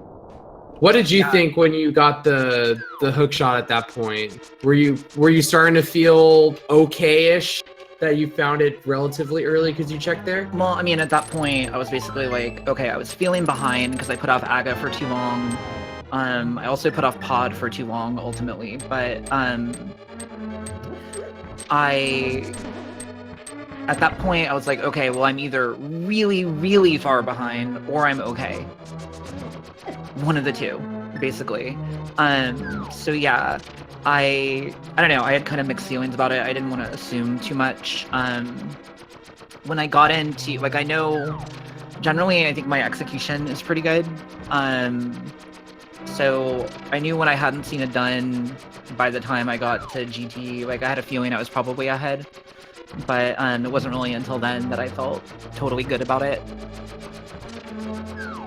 What did you think when you got the hook shot at that point? Were you starting to feel okay-ish that you found it relatively early because you checked there? Well, I mean, at that point, I was basically like, okay, I was feeling behind because I put off Aga for too long. I also put off Pod for too long, ultimately. But at that point, I was like, okay, well, I'm either really, really far behind or I'm okay. One of the two. basically. So yeah, I don't know. I had kind of mixed feelings about it. I didn't want to assume too much. When I got into like, I know generally I think my execution is pretty good. So I knew when I hadn't seen it done by the time I got to GT, like I had a feeling I was probably ahead. But it wasn't really until then that I felt totally good about it.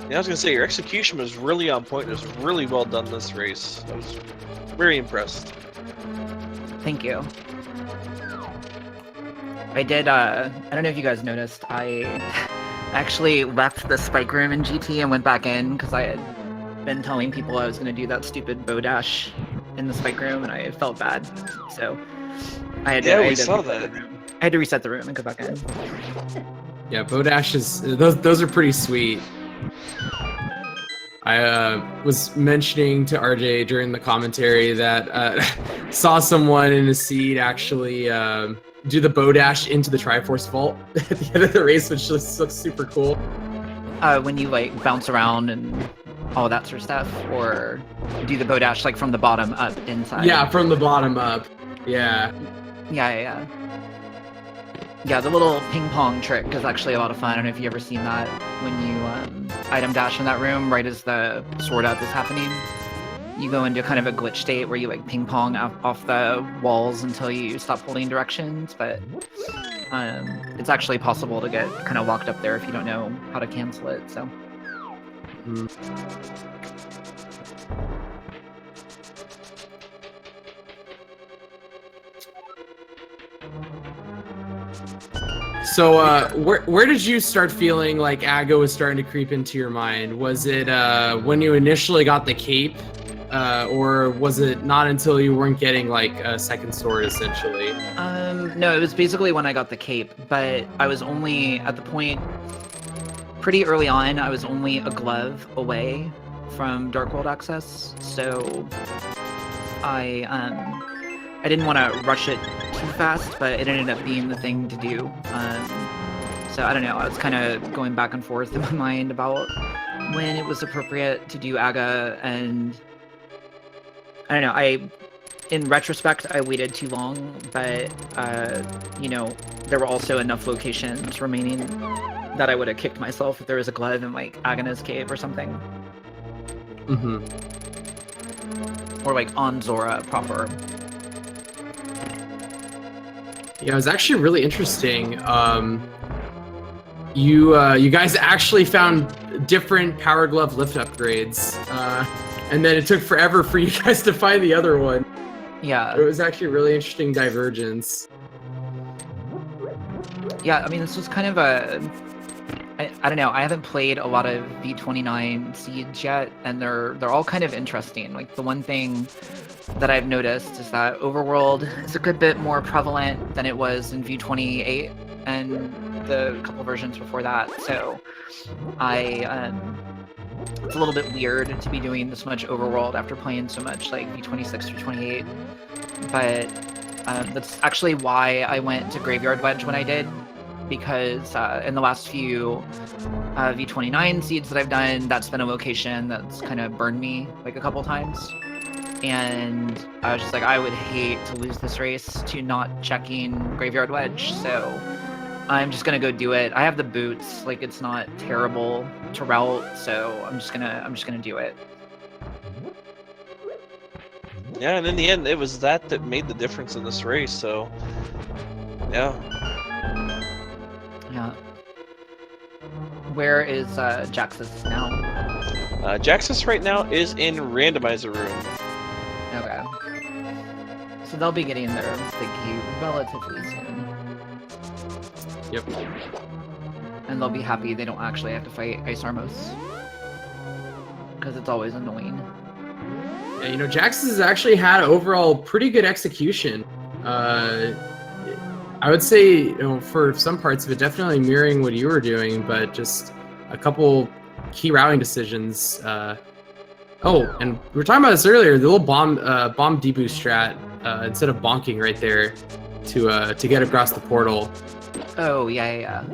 Yeah, I was gonna say your execution was really on point. It was really well done this race. I was very impressed. Thank you. I did, I don't know if you guys noticed, I actually left the spike room in GT and went back in because I had been telling people I was going to do that stupid bow dash in the spike room and I felt bad. So I had to, Yeah, we saw that. I had to reset the room and go back in. Yeah, bow dashes, those are pretty sweet. I was mentioning to RJ during the commentary that saw someone in a seed actually do the bow dash into the Triforce vault at the end of the race, which just looks super cool. When you like bounce around and all that sort of stuff, or do the bow dash like from the bottom up inside? Yeah, from the bottom up. Yeah. Yeah. Yeah, the little ping pong trick is actually a lot of fun. I don't know if you've ever seen that when you item dash in that room right as the sword up is happening. You go into kind of a glitch state where you like ping pong off the walls until you stop holding directions, but it's actually possible to get kind of locked up there if you don't know how to cancel it, so. So, where did you start feeling like Aga was starting to creep into your mind? Was it when you initially got the cape, or was it not until you weren't getting like a second sword, essentially? No, it was basically when I got the cape, but I was only at the point pretty early on. I was only a glove away from Dark World access, so I didn't want to rush it too fast, but it ended up being the thing to do. So I don't know, I was kind of going back and forth in my mind about when it was appropriate to do Aga, and I don't know, in retrospect, I waited too long, but, you know, there were also enough locations remaining that I would have kicked myself if there was a glove in, like, Agana's cave or something. Or, like, on Zora proper. Yeah, it was actually really interesting. You guys actually found different Power Glove lift upgrades, and then it took forever for you guys to find the other one. Yeah. It was actually a really interesting divergence. Yeah, I mean, this was kind of I don't know, I haven't played a lot of V29 seeds yet, and they're all kind of interesting. Like, the one thing that I've noticed is that Overworld is a good bit more prevalent than it was in V28 and the couple versions before that, so it's a little bit weird to be doing this much Overworld after playing so much like V26 through 28, but that's actually why I went to Graveyard Wedge when I did, because in the last few V29 seeds that I've done, that's been a location that's kind of burned me like a couple times. And I was just like, I would hate to lose this race to not checking Graveyard Wedge, so I'm just gonna go do it. I have the boots, like it's not terrible to route, so I'm just gonna do it. Yeah, and in the end, it was that made the difference in this race. So, yeah. Yeah. Where is Jaxus now? Jaxus right now is in Randomizer room. Okay. So they'll be getting their big cube relatively soon. Yep. And they'll be happy they don't actually have to fight Ice Armos. Because it's always annoying. Yeah, you know, Jaxus has actually had overall pretty good execution. I would say, you know, for some parts of it, definitely mirroring what you were doing, but just a couple key routing decisions. Oh, and we were talking about this earlier, the little bomb deboost strat, instead of bonking right there to get across the portal. Oh, yeah.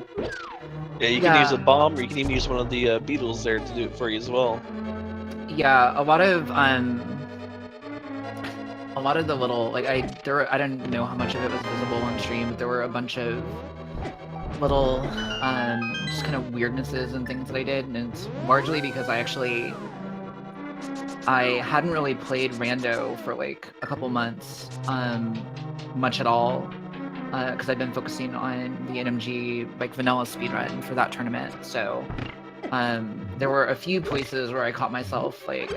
Yeah, you can use a bomb, or you can even use one of the beetles there to do it for you as well. Yeah, a lot of the little like I didn't know how much of it was visible on stream, but there were a bunch of little just kind of weirdnesses and things that I did, and it's largely because I hadn't really played Rando for like a couple months, much at all, because I've been focusing on the NMG like vanilla speedrun for that tournament. So there were a few places where I caught myself like,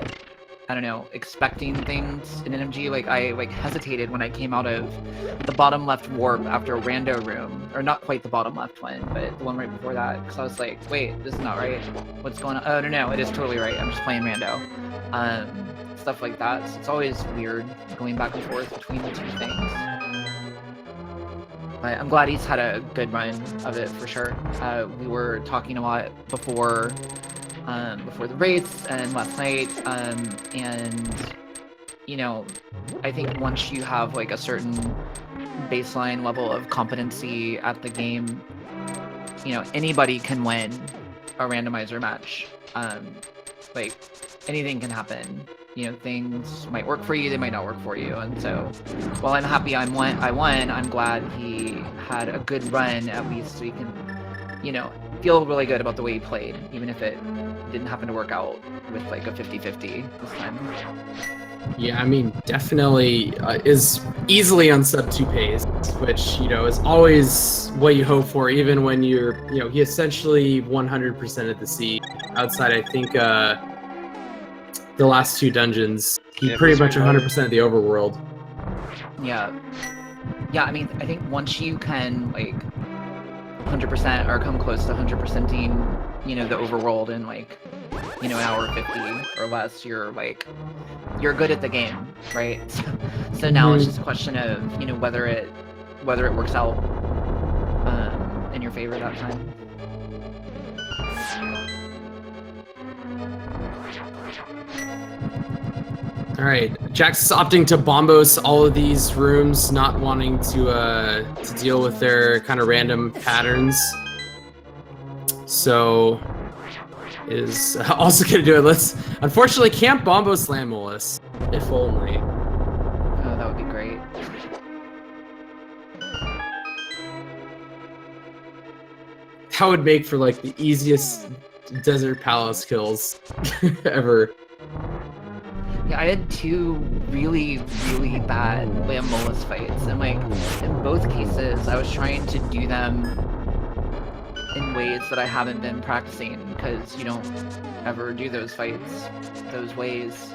I don't know, expecting things in NMG. Like I hesitated when I came out of the bottom left warp after Rando room, or not quite the bottom left one, but the one right before that, because I was like, wait, this is not right. What's going on? Oh no, it is totally right. I'm just playing Rando. Stuff like that. So it's always weird going back and forth between the two things. But I'm glad he's had a good run of it for sure. We were talking a lot before the race and last night, and you know, I think once you have like a certain baseline level of competency at the game, you know, anybody can win a randomizer match. Like anything can happen. You know, things might work for you, they might not work for you, and so while I'm happy I won, I'm glad he had a good run, at least so he can, you know, feel really good about the way he played, even if it didn't happen to work out with like a 50-50 this time. Yeah, I mean, definitely is easily on sub 2 pace, which, you know, is always what you hope for, even when you're, you know, he essentially 100% at the seed. Outside, I think, the last 2 dungeons, he pretty much 100% of the overworld. Yeah. Yeah, I mean, I think once you can, like, 100% or come close to 100%ing, you know, the overworld in, like, you know, an hour 50 or less, you're good at the game, right? So now it's just a question of, you know, whether it works out in your favor that time. All right, Jax is opting to bombos all of these rooms, not wanting to deal with their kind of random patterns. So is also gonna do it. Unfortunately, can't bombo slam Molus. If only. Oh, that would be great. That would make for like the easiest Desert Palace kills ever. Yeah, I had 2 really, really bad Lamb-Molus fights, and like, in both cases, I was trying to do them in ways that I haven't been practicing, because you don't ever do those fights those ways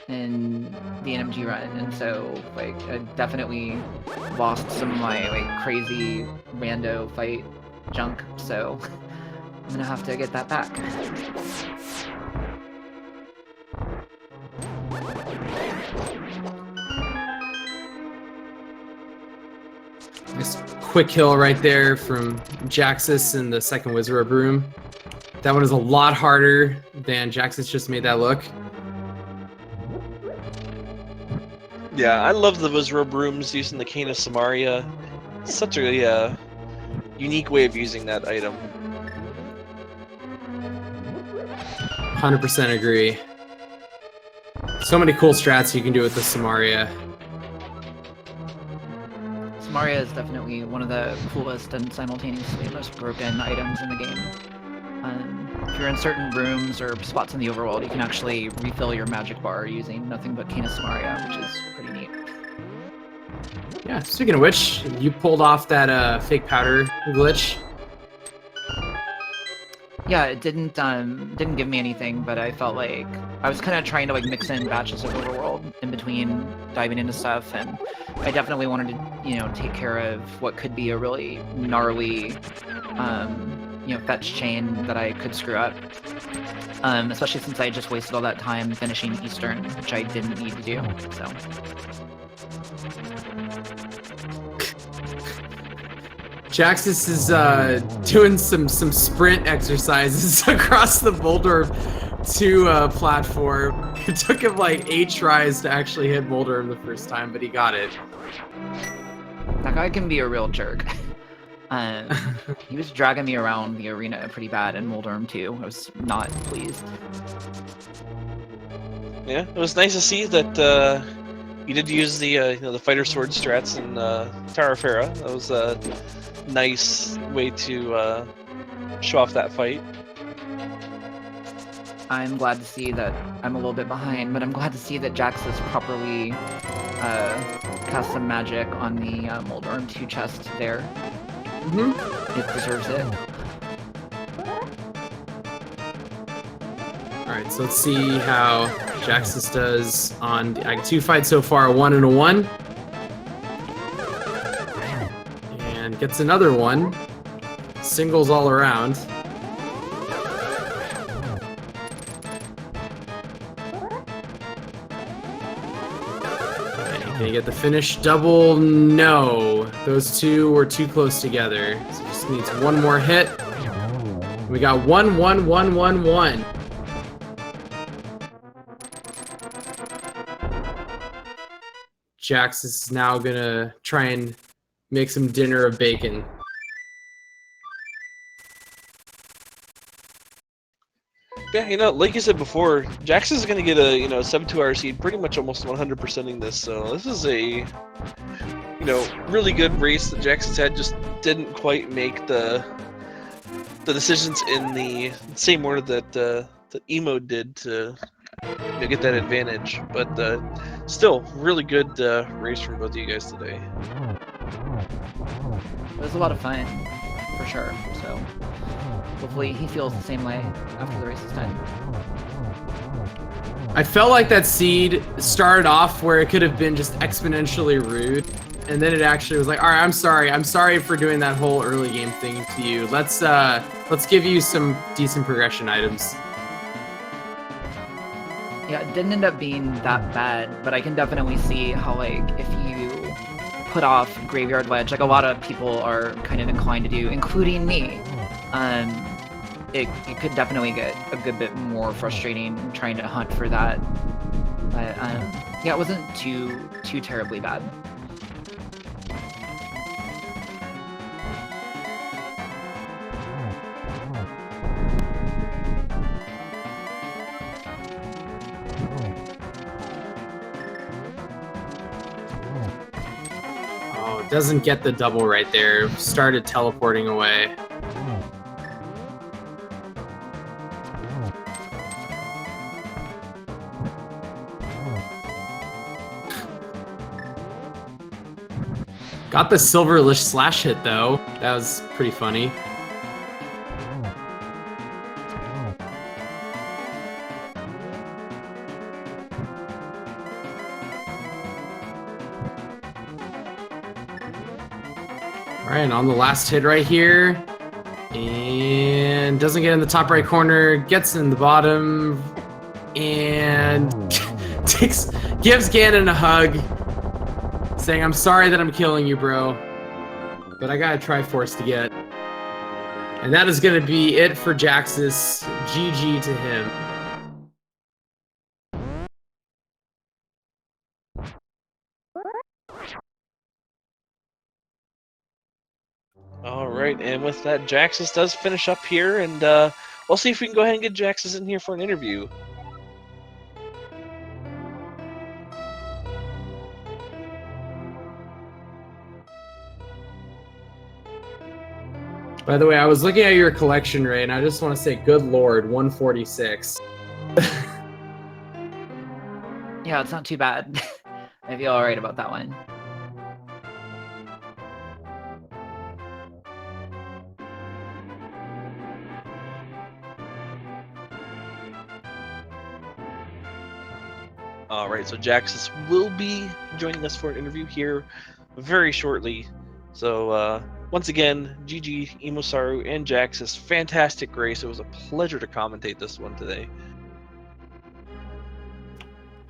in the NMG run, and so, like, I definitely lost some of my, like, crazy rando fight junk, so I'm gonna have to get that back. Nice quick kill right there from Jaxus in the second Wizard room. That one is a lot harder than Jaxus just made that look. Yeah, I love the Wizrobe rooms using the Cane of Samaria. Such a unique way of using that item. 100% agree. So many cool strats you can do with the Samaria. Samaria is definitely one of the coolest and simultaneously most broken items in the game. If you're in certain rooms or spots in the overworld, you can actually refill your magic bar using nothing but Cane of Samaria, which is pretty neat. Yeah, speaking of which, you pulled off that fake powder glitch. Yeah, it didn't give me anything, but I felt like I was kind of trying to like mix in batches of overworld in between diving into stuff, and I definitely wanted to, you know, take care of what could be a really gnarly, you know, fetch chain that I could screw up. Especially since I just wasted all that time finishing Eastern, which I didn't need to do. So. Jaxus is doing some sprint exercises across the Boulder 2 platform. It took him like 8 tries to actually hit Boulder the first time, but he got it. That guy can be a real jerk. He was dragging me around the arena pretty bad in Moldorm too. I was not pleased. Yeah, it was nice to see that you did use the the fighter sword strats in Tarafera. That was a nice way to show off that fight. I'm glad to see that I'm a little bit behind, but I'm glad to see that Jaxus properly cast some magic on the Moldorm 2 chest there. It deserves it. Alright, so let's see how Jaxus does on the Act 2 fight so far. 1 and a 1. And gets another one. Singles all around. Can you get the finish? Double? No. Those two were too close together. So just needs one more hit. We got 1, 1, 1, 1, 1. Jaxus is now gonna try and make some dinner of bacon. Yeah, like you said before, Jax is going to get a 7-2 seed, pretty much almost 100%ing this. So this is a really good race that Jax has had. Just didn't quite make the decisions in the same order that Emo did to get that advantage. But still, really good race from both of you guys today. It was a lot of fun, for sure. So hopefully he feels the same way after the race is done. I felt like that seed started off where it could have been just exponentially rude, and then it actually was like, all right, I'm sorry for doing that whole early game thing to you. Let's give you some decent progression items. Yeah, it didn't end up being that bad, but I can definitely see how, like, if you put off Graveyard Wedge, like a lot of people are kind of inclined to do, including me, it could definitely get a good bit more frustrating trying to hunt for that. But yeah, it wasn't too terribly bad. Oh, it doesn't get the double right there. Started teleporting away. Got the silverlish slash hit though. That was pretty funny. All right, and on the last hit right here, and doesn't get in the top right corner, gets in the bottom, and gives Ganon a hug, saying, I'm sorry that I'm killing you, bro, but I got a Triforce to get. And that is going to be it for Jaxus. GG to him. All right, and with that, Jaxus does finish up here, and we'll see if we can go ahead and get Jaxus in here for an interview. By the way, I was looking at your collection, Ray, and I just want to say, good lord, 146. Yeah, it's not too bad. I feel alright about that one. All right, so Jaxus will be joining us for an interview here very shortly. So once again, GG, Emosaru, and Jaxus, fantastic race. It was a pleasure to commentate this one today.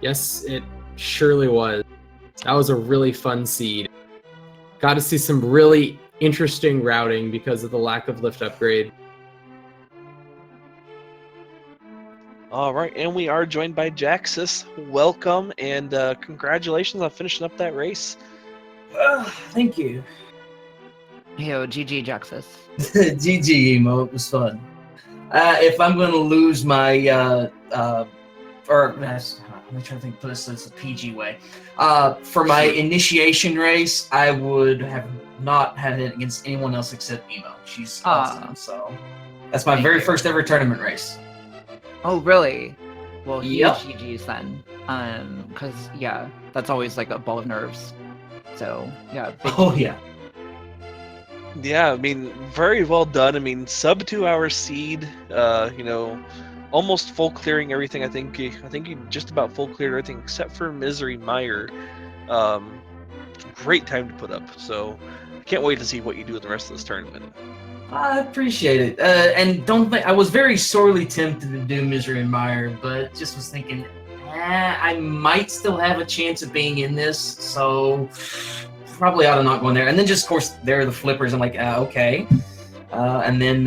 Yes, it surely was. That was a really fun seed. Got to see some really interesting routing because of the lack of lift upgrade. All right, and we are joined by Jaxus. Welcome, and congratulations on finishing up that race. Thank you. Yo, GG Jaxus. GG, Emo. It was fun. If I'm going to lose my, me try to think. Put this in a PG way. For my initiation race, I would have not had it against anyone else except Emo. She's awesome. So that's my very first ever tournament race. Oh, really? Well, Yep. huge GG's then. Because, yeah, that's always like a ball of nerves. So, yeah. Big Oh, yeah. Yeah, I mean, very well done. I mean, sub 2 hour seed. You know, almost full clearing everything. I think you just about full cleared everything except for Misery Mire. Great time to put up. So I can't wait to see what you do in the rest of this tournament. I appreciate it. And don't think I was very sorely tempted to do Misery Mire, but just was thinking, I might still have a chance of being in this, so probably ought to not go in there. And then just, of course, there are the flippers. I'm like, okay. And then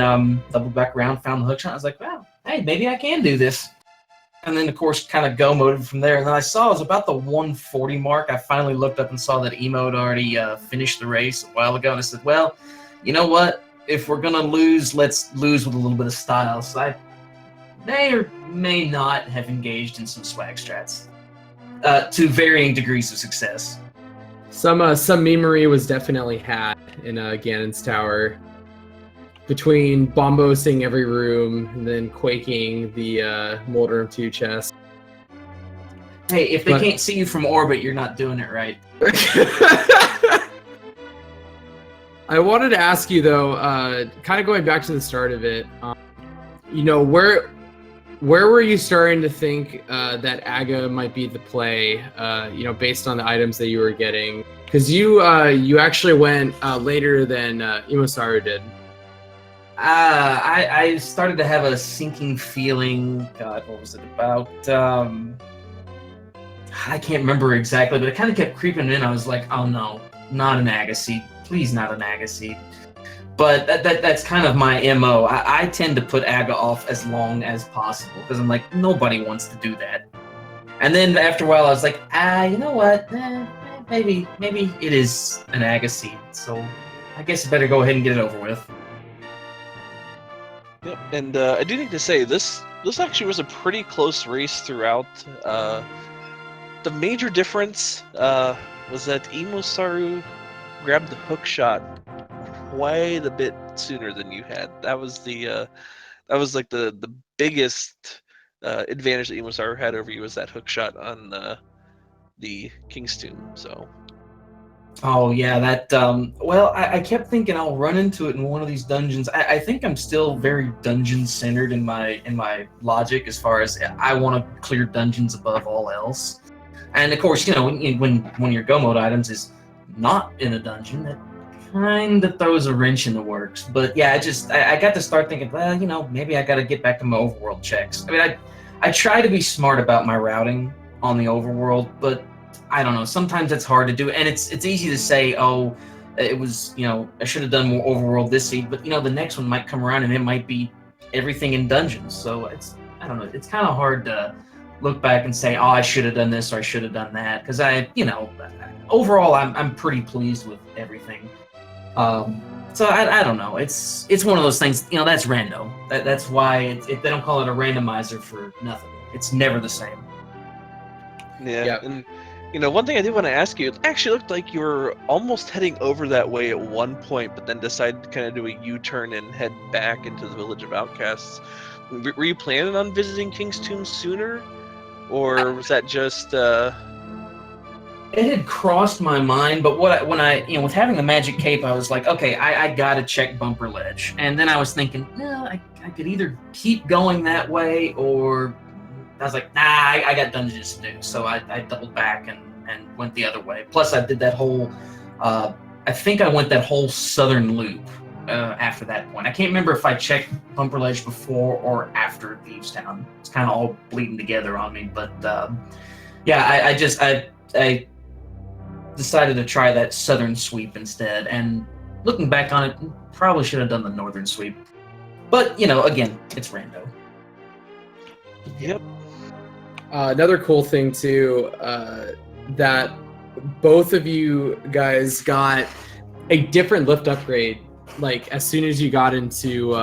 doubled back around, found the hook shot. I was like, well, hey, maybe I can do this. And then, of course, kind of go moded from there. And then I saw it was about the 140 mark. I finally looked up and saw that Emo had already finished the race a while ago. And I said, well, you know what? If we're going to lose, let's lose with a little bit of style. So I may or may not have engaged in some swag strats to varying degrees of success. Some memery was definitely had in Ganon's Tower. Between bombosing every room and then quaking the Molderum 2 chest. Hey, if they can't see you from orbit, you're not doing it right. I wanted to ask you though, kind of going back to the start of it, you know, where were you starting to think that Aga might be the play, you know, based on the items that you were getting? Because you actually went later than Emosaru did. I started to have a sinking feeling. God, what was it about? I can't remember exactly, but it kind of kept creeping in. I was like, oh no, not an Agaseed. Please, not an Agaseed. But that's kind of my MO. I tend to put Aga off as long as possible because I'm like, nobody wants to do that. And then after a while, I was like, you know what? Maybe it is an Agaseed. So I guess I better go ahead and get it over with. Yep, and I do need to say this actually was a pretty close race throughout. The major difference was that Emosaru grabbed the hook shot quite a bit sooner than you had. That was like the biggest advantage that Emosaru had over you was that hook shot on the King's Tomb. So. Oh yeah, that well, I kept thinking I'll run into it in one of these dungeons. I think I'm still very dungeon centered in my logic as far as I want to clear dungeons above all else. And of course, you know, when your go mode items is not in a dungeon, that kind of throws a wrench in the works. But yeah, I got to start thinking, well, you know, maybe I got to get back to my overworld checks. I mean, I try to be smart about my routing on the overworld, but I don't know. Sometimes it's hard to do, and it's easy to say, oh, it was, you know, I should have done more overworld this seed, but you know, the next one might come around and it might be everything in dungeons. So I don't know. It's kind of hard to look back and say, oh, I should have done this or I should have done that, because you know, overall, I'm pretty pleased with everything. So I don't know. It's one of those things. You know, that's rando. That's why they don't call it a randomizer for nothing. It's never the same. Yeah. Yep. And you know, one thing I did want to ask you, it actually looked like you were almost heading over that way at one point, but then decided to kind of do a U-turn and head back into the Village of Outcasts. Were you planning on visiting King's Tomb sooner? Or was that just... It had crossed my mind, but when I, you know, with having the magic cape, I was like, okay, I gotta check Bumper Ledge. And then I was thinking, no, I could either keep going that way, or I was like, nah, I got dungeons to do. So I doubled back and went the other way. Plus, I did that whole, I think I went that whole southern loop after that point. I can't remember if I checked Bumper Ledge before or after Thieves Town. It's kind of all bleeding together on me. But yeah, I decided to try that southern sweep instead. And looking back on it, probably should have done the northern sweep. But, you know, again, it's rando. Yep. Another cool thing too, that both of you guys got a different lift upgrade. Like as soon as you got into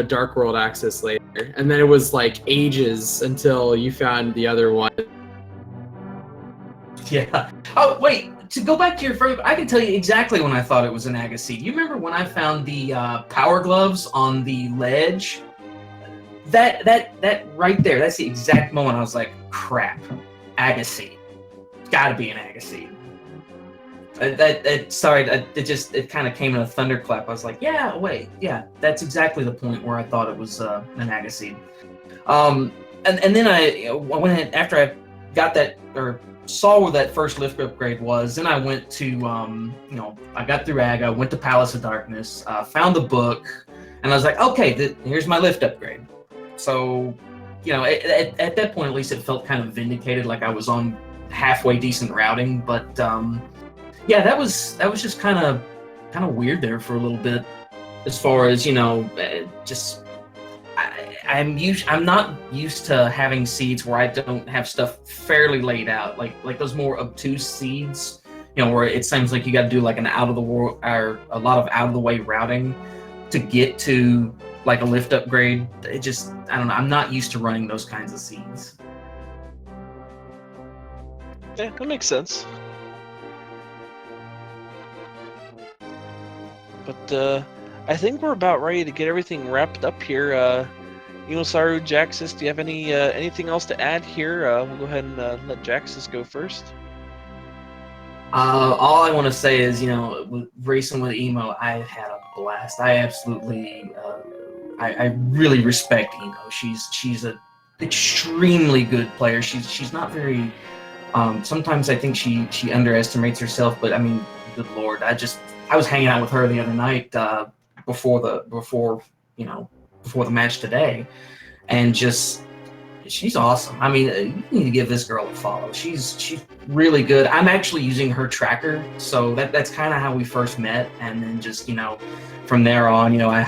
Dark World access later, and then it was like ages until you found the other one. Yeah. Oh, wait. To go back to your first, I can tell you exactly when I thought it was an Agassiz. You remember when I found the power gloves on the ledge? That right there. That's the exact moment I was like, crap, Agassiz. Got to be an Agassiz. It kind of came in a thunderclap. I was like, yeah, wait, yeah, that's exactly the point where I thought it was an Agassiz. And then I went ahead after I got that or saw where that first lift upgrade was. Then I went to I got through Aga, went to Palace of Darkness, found the book, and I was like, okay, here's my lift upgrade. So, at that point at least it felt kind of vindicated, like I was on halfway decent routing. But yeah, that was just kind of weird there for a little bit, as far as just. I'm not used to having seeds where I don't have stuff fairly laid out, like those more obtuse seeds, where it seems like you got to do like an out of the war or a lot of out of the way routing to get to like a lift upgrade. It just, I don't know. I'm not used to running those kinds of seeds. Yeah, that makes sense. But I think we're about ready to get everything wrapped up here. Emosaru, Jaxus, do you have anything else to add here? We'll go ahead and let Jaxus go first. All I want to say is, racing with Emo, I had a blast. I absolutely, I really respect Emo. She's an extremely good player. She's not very. Sometimes I think she underestimates herself, but I mean, good lord, I was hanging out with her the other night before the match today, and she's awesome. I mean, you need to give this girl a follow. She's really good. I'm actually using her tracker, so that's kind of how we first met, and then just from there on, I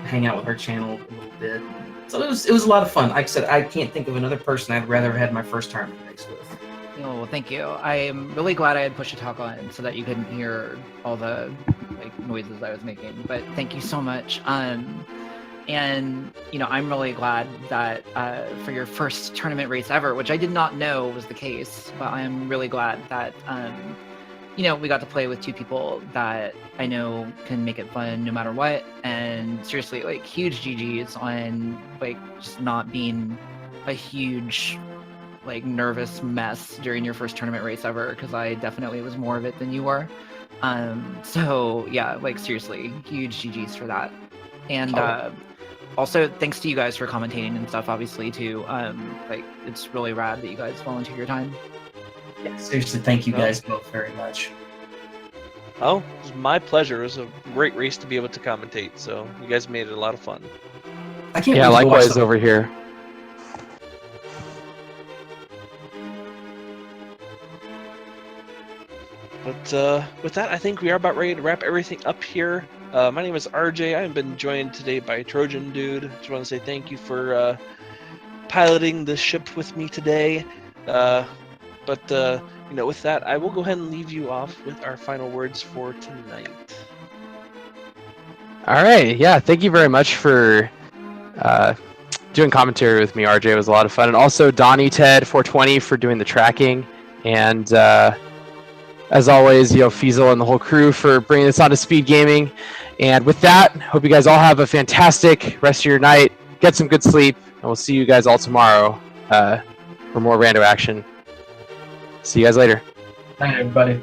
hang out with her channel a little bit. So it was a lot of fun. Like I said, I can't think of another person I'd rather have had my first tournament race with. Oh, well, thank you. I'm really glad I had push to talk on so that you couldn't hear all the noises I was making. But thank you so much. And I'm really glad that for your first tournament race ever, which I did not know was the case, but I'm really glad that we got to play with two people that I know can make it fun no matter what. And seriously, huge GGs on just not being a huge nervous mess during your first tournament race ever, because I definitely was more of it than you were. So yeah, seriously, huge GGs for that. And also thanks to you guys for commentating and stuff, obviously too. It's really rad that you guys volunteer your time. Yeah, seriously, thank you guys both very much. Oh, it was my pleasure. It was a great race to be able to commentate, so you guys made it a lot of fun. I can't. Yeah, likewise over here. But with that, I think we are about ready to wrap everything up here. My name is RJ. I've been joined today by Trojan Dude. Just want to say thank you for piloting the ship with me today. But with that, I will go ahead and leave you off with our final words for tonight. All right. Yeah. Thank you very much for doing commentary with me, RJ. It was a lot of fun. And also Donnie Ted 420 for doing the tracking. And as always, Fiesel and the whole crew for bringing this on to Speed Gaming. And with that, hope you guys all have a fantastic rest of your night. Get some good sleep, and we'll see you guys all tomorrow for more rando action. See you guys later. Thank you, everybody.